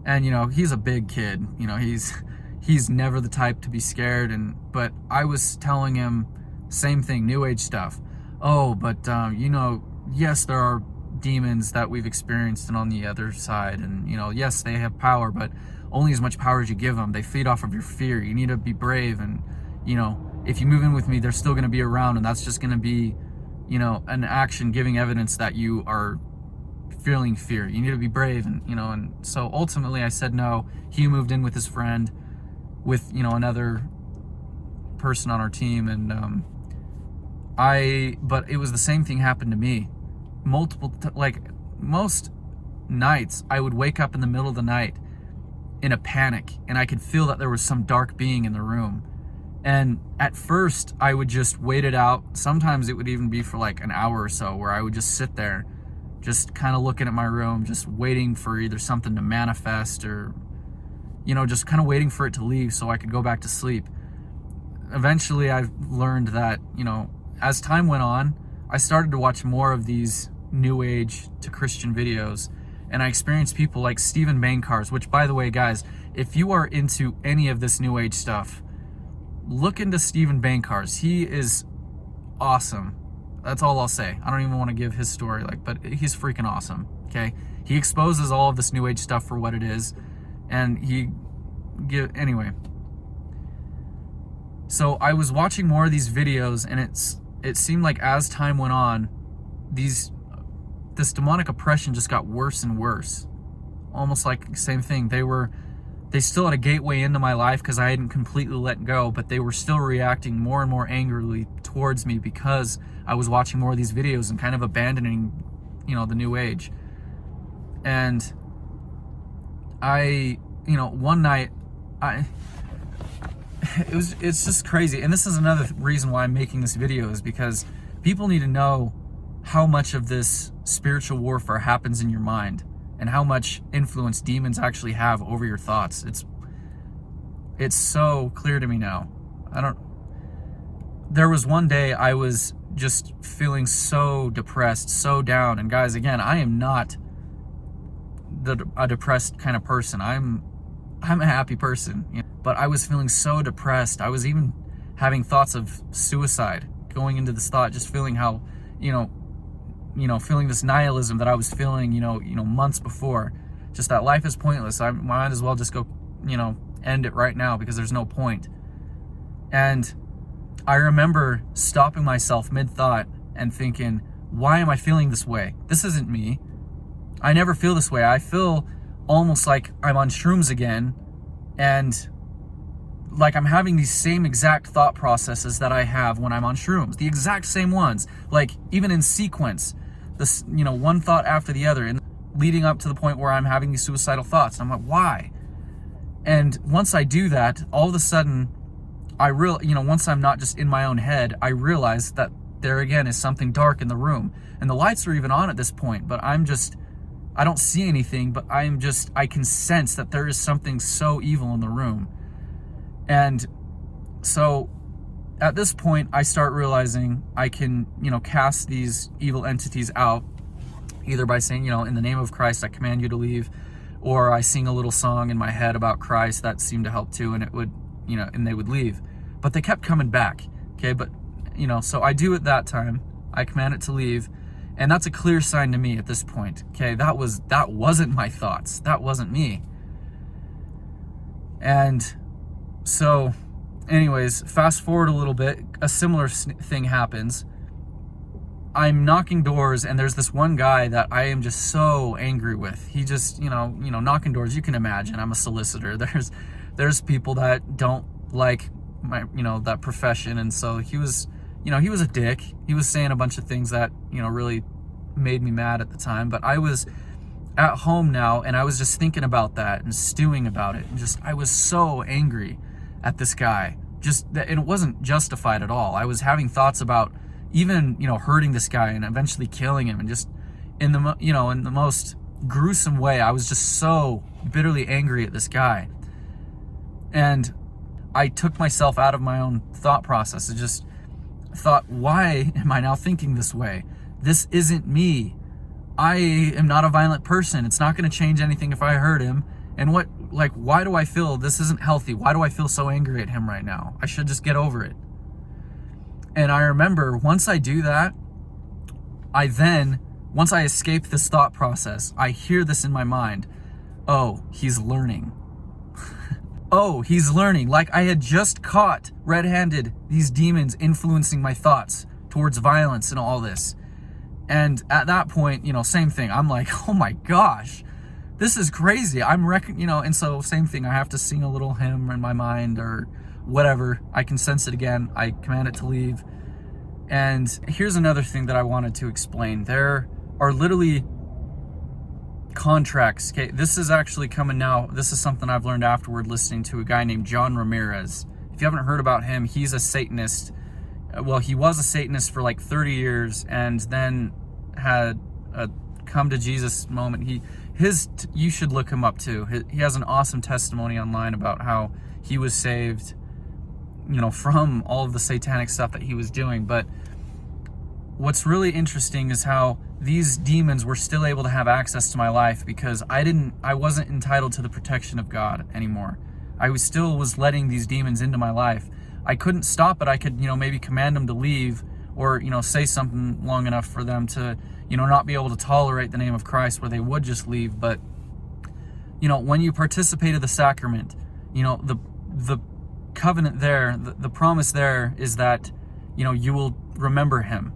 Speaker 1: And he's a big kid, he's never the type to be scared. But I was telling him same thing, New Age stuff. Oh, but yes, there are demons that we've experienced and on the other side, and yes, they have power, but only as much power as you give them. They feed off of your fear. You need to be brave, and if you move in with me, they're still going to be around, and that's just going to be an action giving evidence that you are feeling fear. You need to be brave. And so ultimately I said no. He moved in with his friend, with, another person on our team. And but it was the same thing happened to me. Most nights I would wake up in the middle of the night in a panic, and I could feel that there was some dark being in the room. And at first I would just wait it out. Sometimes it would even be for like an hour or so, where I would just sit there, just kind of looking at my room, just waiting for either something to manifest or, just kind of waiting for it to leave so I could go back to sleep. Eventually I've learned that, as time went on, I started to watch more of these New Age to Christian videos, and I experienced people like Stephen Bancarz, which, by the way, guys, if you are into any of this New Age stuff, look into Stephen Bancarz. He is awesome. That's all I'll say. I don't even want to give his story, but he's freaking awesome. Okay, he exposes all of this New Age stuff for what it is, and anyway. So I was watching more of these videos, and it seemed like as time went on, this demonic oppression just got worse and worse. Almost like same thing. They still had a gateway into my life because I hadn't completely let go, but they were still reacting more and more angrily towards me because I was watching more of these videos and kind of abandoning, the New Age. And one night, it's just crazy. And this is another reason why I'm making this video, is because people need to know how much of this spiritual warfare happens in your mind, and how much influence demons actually have over your thoughts. It's so clear to me now. There was one day I was just feeling so depressed, so down. And guys, again, I am not a depressed kind of person. I'm a happy person, but I was feeling so depressed. I was even having thoughts of suicide, going into this thought, just feeling how, feeling this nihilism that I was feeling, months before. Just that life is pointless. I might as well just go, end it right now, because there's no point. And I remember stopping myself mid-thought and thinking, why am I feeling this way? This isn't me. I never feel this way. I feel almost like I'm on shrooms again, and like I'm having these same exact thought processes that I have when I'm on shrooms. The exact same ones, like even in sequence, this, one thought after the other, and leading up to the point where I'm having these suicidal thoughts. And I'm like, why? And once I do that, all of a sudden, once I'm not just in my own head, I realize that there again is something dark in the room. And the lights are even on at this point, but I don't see anything, but I can sense that there is something so evil in the room. And so at this point, I start realizing I can, cast these evil entities out, either by saying, in the name of Christ, I command you to leave, or I sing a little song in my head about Christ. That seemed to help too, and it would, and they would leave. But they kept coming back, okay? But, so I do at that time, I command it to leave, and that's a clear sign to me at this point, okay? That wasn't my thoughts. That wasn't me. And so, anyways, fast forward a little bit, a similar thing happens. I'm knocking doors, and there's this one guy that I am just so angry with. He just, knocking doors, you can imagine, I'm a solicitor. There's people that don't like my, that profession. And so he was a dick. He was saying a bunch of things that, really made me mad at the time. But I was at home now, and I was just thinking about that and stewing about it. And I was so angry at this guy. And it wasn't justified at all. I was having thoughts about even, hurting this guy and eventually killing him, and just in the most gruesome way. I was just so bitterly angry at this guy. And I took myself out of my own thought process. I just thought, why am I now thinking this way? This isn't me. I am not a violent person. It's not going to change anything if I hurt him. And why do I feel this isn't healthy? Why do I feel so angry at him right now? I should just get over it. And I remember once I do that, once I escape this thought process, I hear this in my mind. Oh, he's learning. Oh, he's learning. Like I had just caught red-handed these demons influencing my thoughts towards violence and all this. And at that point, same thing. I'm like, oh my gosh, this is crazy. And so same thing. I have to sing a little hymn in my mind or whatever. I can sense it again. I command it to leave. And here's another thing that I wanted to explain. There are literally contracts. Okay, this is actually coming now. This is something I've learned afterward listening to a guy named John Ramirez. If you haven't heard about him, he's a Satanist. Well, he was a Satanist for like 30 years and then had a come to Jesus moment. You should look him up too. He has an awesome testimony online about how he was saved, from all of the satanic stuff that he was doing. But what's really interesting is how these demons were still able to have access to my life because I wasn't entitled to the protection of God anymore. I was letting these demons into my life. I couldn't stop it. I could, maybe command them to leave or, say something long enough for them to, not be able to tolerate the name of Christ where they would just leave. But, when you participate of the sacrament, the covenant there, the promise there is that, you will remember him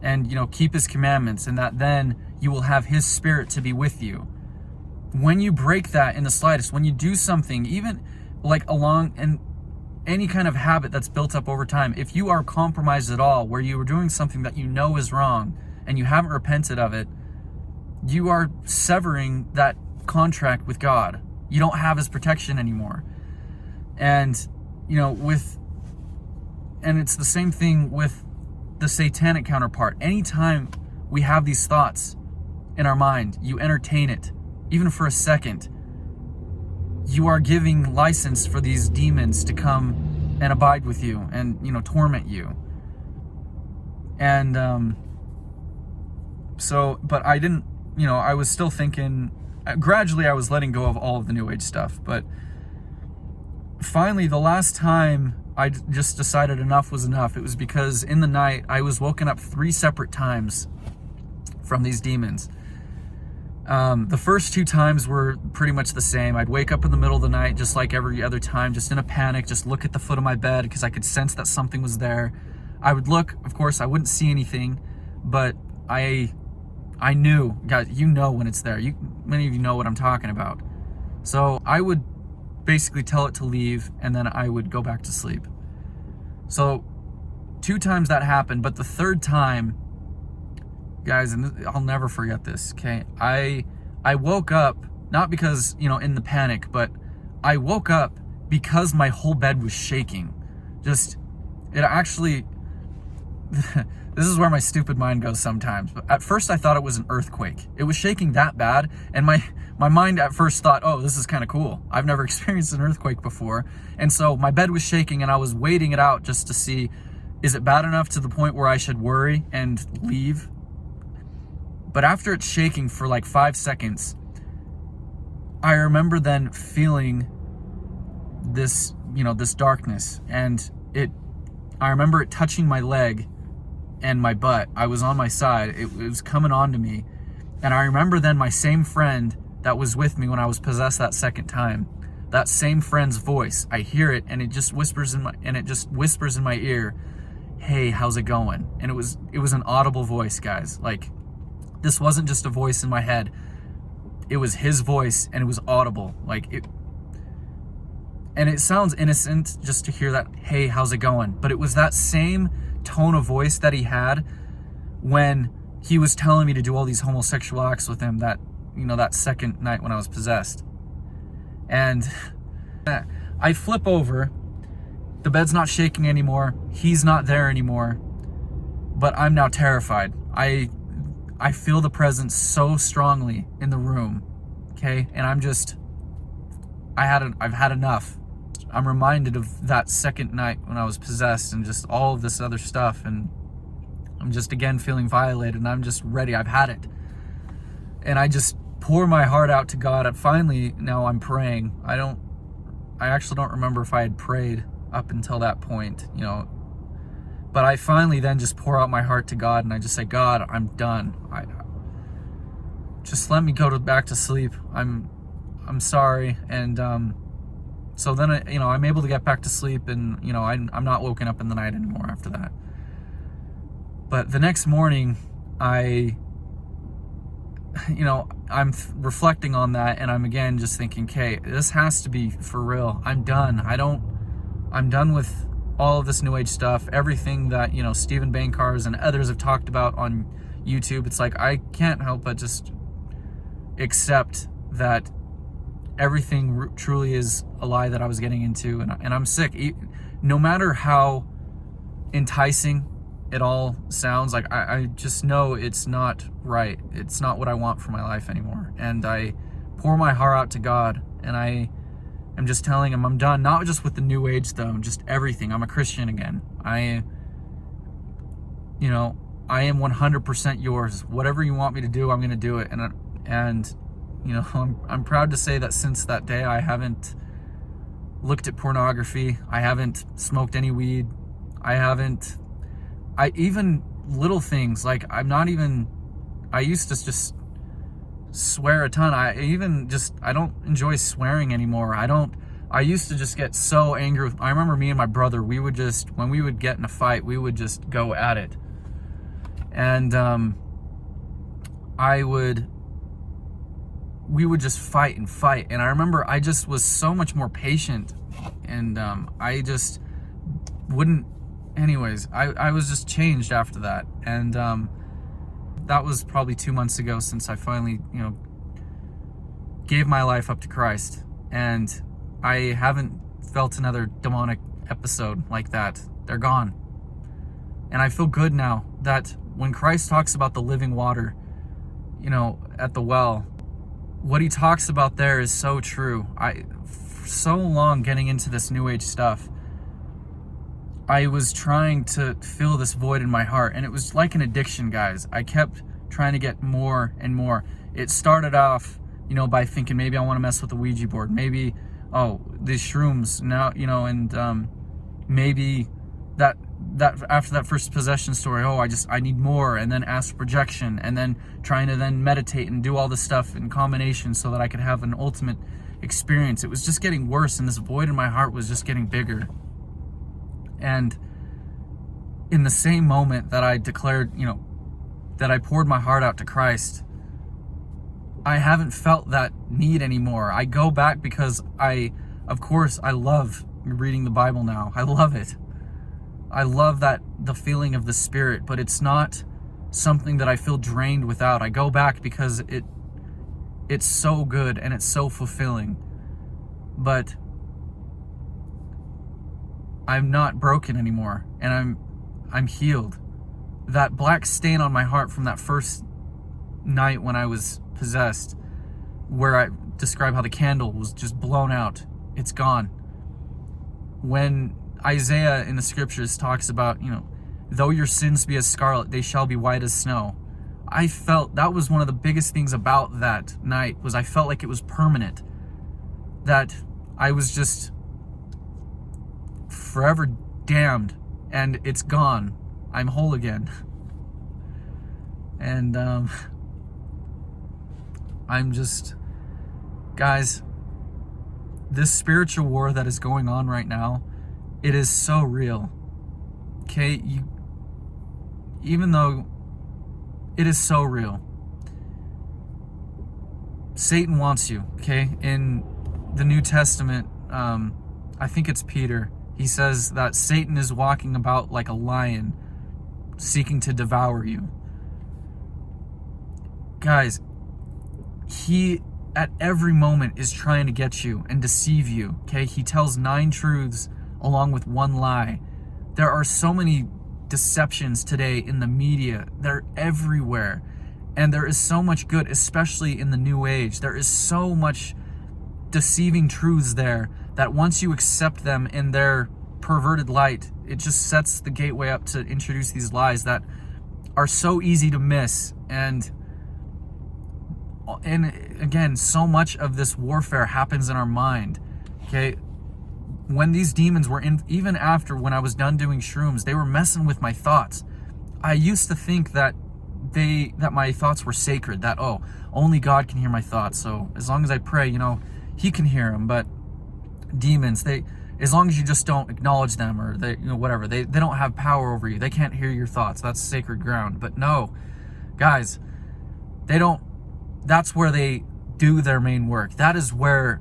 Speaker 1: and, keep his commandments, and that then you will have his spirit to be with you. When you break that in the slightest, when you do something, even like any kind of habit that's built up over time, if you are compromised at all, where you are doing something that is wrong and you haven't repented of it, you are severing that contract with God. You don't have his protection anymore. And, and it's the same thing with the satanic counterpart. Anytime we have these thoughts in our mind, you entertain it, even for a second, you are giving license for these demons to come and abide with you and, torment you. And but I didn't, I was still thinking, gradually I was letting go of all of the New Age stuff. But finally, the last time I just decided enough was enough. It was because in the night I was woken up 3 separate times from these demons. The first 2 times were pretty much the same. I'd wake up in the middle of the night, just like every other time, just in a panic, just look at the foot of my bed because I could sense that something was there. I would look, of course, I wouldn't see anything, but I knew, guys, when it's there. Many of you know what I'm talking about. So I would basically tell it to leave, and then I would go back to sleep. So 2 times that happened, but the 3rd time, guys, and I'll never forget this, okay? I woke up, not because, in the panic, but I woke up because my whole bed was shaking. This is where my stupid mind goes sometimes. But at first I thought it was an earthquake. It was shaking that bad, and my mind at first thought, oh, this is kind of cool. I've never experienced an earthquake before. And so my bed was shaking, and I was waiting it out just to see, is it bad enough to the point where I should worry and leave? But after it's shaking for like 5 seconds, I remember then feeling this, this darkness, and I remember it touching my leg and my butt. I was on my side. It was coming on to me. And I remember then my same friend that was with me when I was possessed that 2nd time, that same friend's voice, I hear it, and it just whispers in my ear, hey, how's it going? And it was an audible voice, guys. Like, this wasn't just a voice in my head. It was his voice, and it was audible. And it sounds innocent just to hear that, hey, how's it going? But it was that same tone of voice that he had when he was telling me to do all these homosexual acts with him that 2nd night when I was possessed. And I flip over. The bed's not shaking anymore. He's not there anymore. But I'm now terrified. I feel the presence so strongly in the room. Okay? And I've had enough. I'm reminded of that 2nd night when I was possessed and just all of this other stuff, and I'm just again feeling violated, and I'm just ready. I've had it. And I just pour my heart out to God. And finally, now I'm praying. I actually don't remember if I had prayed up until that point, but I finally then just pour out my heart to God, and I just say, God, I'm done. Just let me go back to sleep. I'm sorry. And so then I'm able to get back to sleep, and I'm not woken up in the night anymore after that. But the next morning, I'm reflecting on that, and I'm again just thinking, okay, this has to be for real. I'm done. I'm done with all of this New Age stuff, everything that, Stephen Bankars and others have talked about on YouTube. It's like, I can't help but just accept that everything truly is a lie that I was getting into, and I'm sick. No matter how enticing it all sounds, like I just know it's not right. It's not what I want for my life anymore. And I pour my heart out to God, and I am just telling him I'm done, not just with the New Age though, just everything. I'm a Christian again. I am 100% yours. Whatever you want me to do, I'm going to do it. And I'm proud to say that since that day, I haven't looked at pornography. I haven't smoked any weed. I even little things like I used to just swear a ton. I don't enjoy swearing anymore. I used to just get so angry I remember me and my brother, when we would get in a fight, we would just go at it. And we would just fight and fight. And I remember I just was so much more patient, and I just wouldn't. Anyways, I was just changed after that. And that was probably 2 months ago since I finally, gave my life up to Christ. And I haven't felt another demonic episode like that. They're gone. And I feel good now that when Christ talks about the living water, at the well, what he talks about there is so true. For so long getting into this New Age stuff, I was trying to fill this void in my heart, and it was like an addiction, guys. I kept trying to get more and more. It started off, by thinking maybe I want to mess with the Ouija board. Maybe, these shrooms now, and maybe that after that first possession story, I need more, and then astral projection, and then trying to then meditate and do all this stuff in combination so that I could have an ultimate experience. It was just getting worse, and this void in my heart was just getting bigger. And in the same moment that I declared, that I poured my heart out to Christ, I haven't felt that need anymore. I go back because of course, I love reading the Bible now. I love it. I love the feeling of the Spirit, but it's not something that I feel drained without. I go back because it's so good and it's so fulfilling. But I'm not broken anymore, and I'm healed. That black stain on my heart from that first night when I was possessed, where I describe how the candle was just blown out, it's gone. When Isaiah in the scriptures talks about, though your sins be as scarlet, they shall be white as snow. I felt that was one of the biggest things about that night, was I felt like it was permanent. That I was just forever damned, and it's gone. I'm whole again. And I'm just, guys, this spiritual war that is going on right now, it is so real. Okay, even though it is so real, Satan wants you. Okay, in the New Testament, I think it's Peter, he says that Satan is walking about like a lion, seeking to devour you. Guys, he at every moment is trying to get you and deceive you. Okay, he tells 9 truths along with 1 lie. There are so many deceptions today in the media. They're everywhere. And there is so much good, especially in the New Age. There is so much deceiving truths there that once you accept them in their perverted light, it just sets the gateway up to introduce these lies that are so easy to miss. And again, so much of this warfare happens in our mind. Okay, when these demons were in, even after when I was done doing shrooms, they were messing with my thoughts. I used to think that my thoughts were sacred, that only God can hear my thoughts, so as long as I pray, he can hear them. But demons, as long as you just don't acknowledge them, or they, whatever, they don't have power over you. They can't hear your thoughts. That's sacred ground. But no, guys, they don't. That's where they do their main work. That is where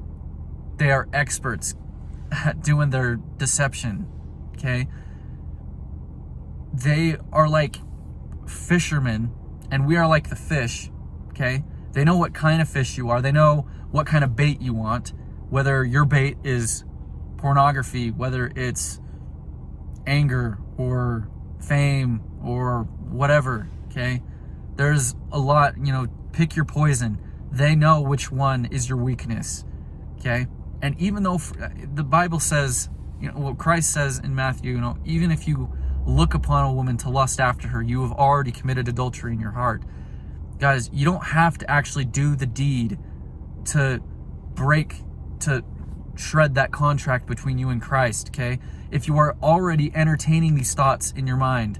Speaker 1: they are experts at doing their deception. Okay, they are like fishermen, and we are like the fish. Okay, they know what kind of fish you are. They know what kind of bait you want, whether your bait is pornography, whether it's anger or fame or whatever. Okay, there's a lot, pick your poison. They know which one is your weakness. Okay, and even though the Bible says, what Christ says in Matthew, even if you look upon a woman to lust after her, you have already committed adultery in your heart. Guys, you don't have to actually do the deed to shred that contract between you and Christ. Okay, if you are already entertaining these thoughts in your mind,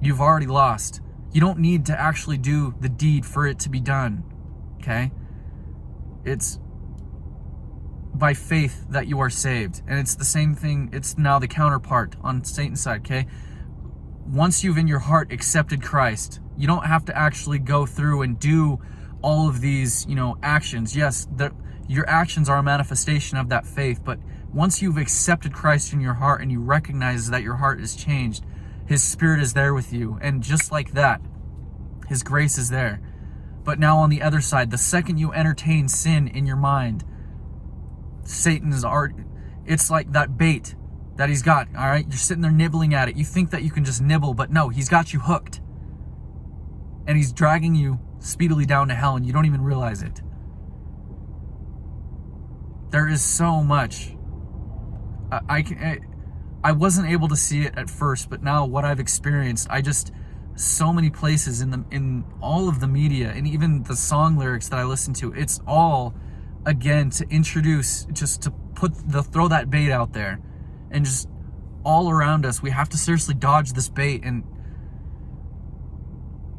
Speaker 1: you've already lost. You don't need to actually do the deed for it to be done. Okay, it's by faith that you are saved. And it's the same thing. It's now the counterpart on Satan's side. Okay, once you've in your heart accepted Christ, you don't have to actually go through and do all of these, actions. Yes, your actions are a manifestation of that faith, but once you've accepted Christ in your heart and you recognize that your heart is changed, His Spirit is there with you, and just like that, His grace is there. But now on the other side, the second you entertain sin in your mind, Satan is already, it's like that bait that he's got, all right? You're sitting there nibbling at it. You think that you can just nibble, but no, he's got you hooked. And he's dragging you speedily down to hell, and you don't even realize it. There is so much. I wasn't able to see it at first, but now what I've experienced, so many places in all of the media, and even the song lyrics that I listen to, it's all, again, to introduce, just to throw that bait out there. And just all around us, we have to seriously dodge this bait. And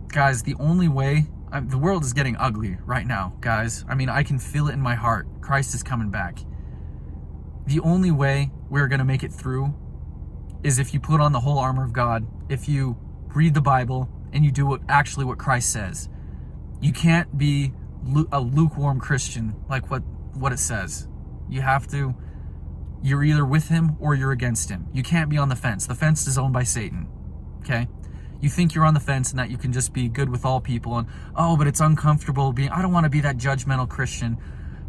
Speaker 1: guys, the only way, the world is getting ugly right now, guys. I mean, I can feel it in my heart. Christ is coming back. The only way we're going to make it through is if you put on the whole armor of God, if you read the Bible, and you do what Christ says. You can't be a lukewarm Christian like what it says. You're either with Him or you're against Him. You can't be on the fence. The fence is owned by Satan. Okay? You think you're on the fence and that you can just be good with all people, and but it's uncomfortable I don't want to be that judgmental Christian.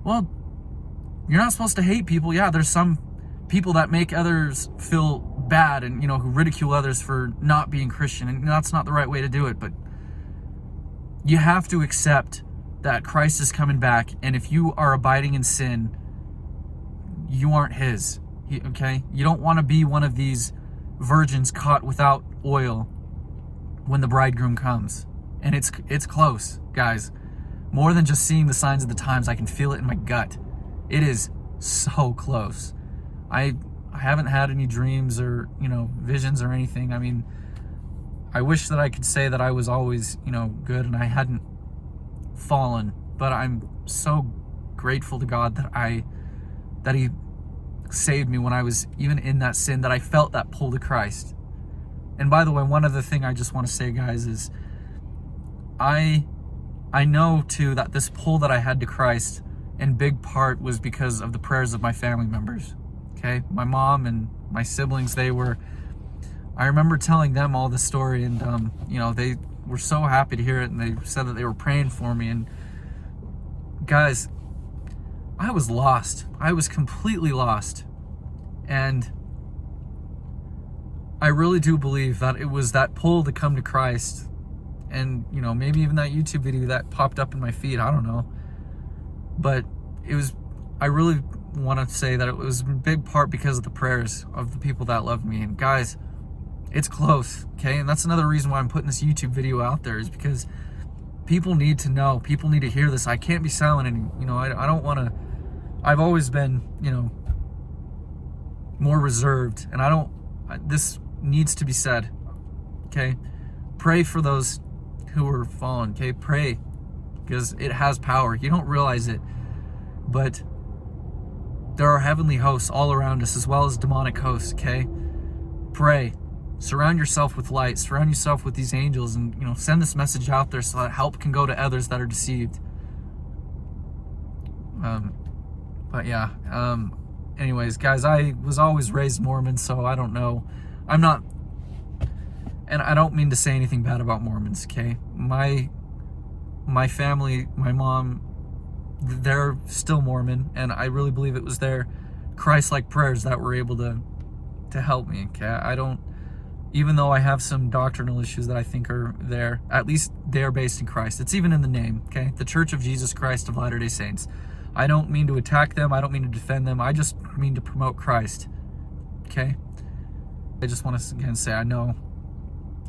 Speaker 1: Well, you're not supposed to hate people. Yeah, there's some people that make others feel bad, and who ridicule others for not being Christian, and that's not the right way to do it. But you have to accept that Christ is coming back, and if you are abiding in sin, you aren't His. Okay? You don't want to be one of these virgins caught without oil when the bridegroom comes. And it's close, guys. More than just seeing the signs of the times, I can feel it in my gut. It is so close. I haven't had any dreams or, visions or anything. I mean, I wish that I could say that I was always, good and I hadn't fallen, but I'm so grateful to God that He saved me when I was even in that sin, that I felt that pull to Christ. And by the way, one other thing I just want to say, guys, is I know too that this pull that I had to Christ in big part was because of the prayers of my family members. Okay, my mom and my siblings, I remember telling them all this story, and they were so happy to hear it, and they said that they were praying for me. And guys, I was lost. I was completely lost. And I really do believe that it was that pull to come to Christ, and maybe even that YouTube video that popped up in my feed, I don't know, but I really want to say that it was in big part because of the prayers of the people that loved me. And guys, it's close. Okay, and that's another reason why I'm putting this YouTube video out there, is because people need to know, people need to hear this. I can't be silent anymore. I don't want to. I've always been more reserved, and this needs to be said. Okay, pray for those who are fallen. Okay, pray, because it has power. You don't realize it, but There are heavenly hosts all around us, as well as demonic hosts, okay? Pray. Surround yourself with light. Surround yourself with these angels, and, you know, send this message out there so that help can go to others that are deceived. But yeah, anyways, guys, I was always raised Mormon, so I don't know. I'm not, and I don't mean to say anything bad about Mormons, okay? My family, my mom, they're still Mormon, and I really believe it was their Christ-like prayers that were able to help me, okay? I don't, even though I have some doctrinal issues that I think are there, at least they're based in Christ. It's even in the name, okay? The Church of Jesus Christ of Latter-day Saints. I don't mean to attack them. I don't mean to defend them. I just mean to promote Christ, okay? I just want to again say, I know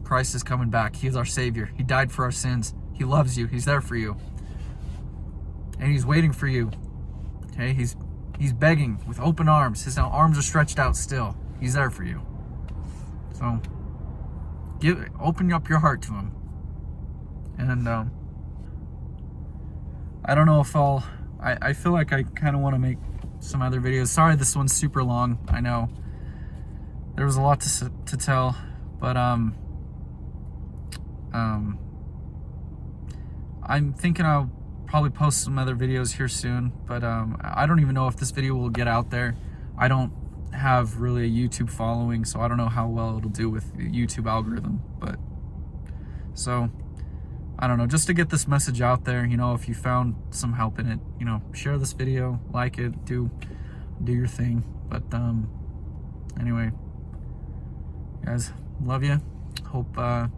Speaker 1: Christ is coming back. He is our Savior. He died for our sins. He loves you. He's there for you. And he's waiting for you, okay? He's begging with open arms. His arms are stretched out still. He's there for you. So, open up your heart to him. And I don't know if I feel like I kind of want to make some other videos. Sorry, this one's super long. I know there was a lot to tell, but I'm thinking I'll probably post some other videos here soon. But I don't even know if this video will get out there. I don't have really a YouTube following, so I don't know how well it'll do with the YouTube algorithm. But so I don't know, just to get this message out there, you know, if you found some help in it, you know, share this video, like it, do your thing. But anyway, guys, love you. Hope and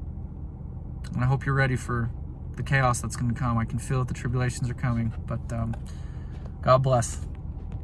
Speaker 1: I hope you're ready for the chaos that's going to come. I can feel that the tribulations are coming, but God bless.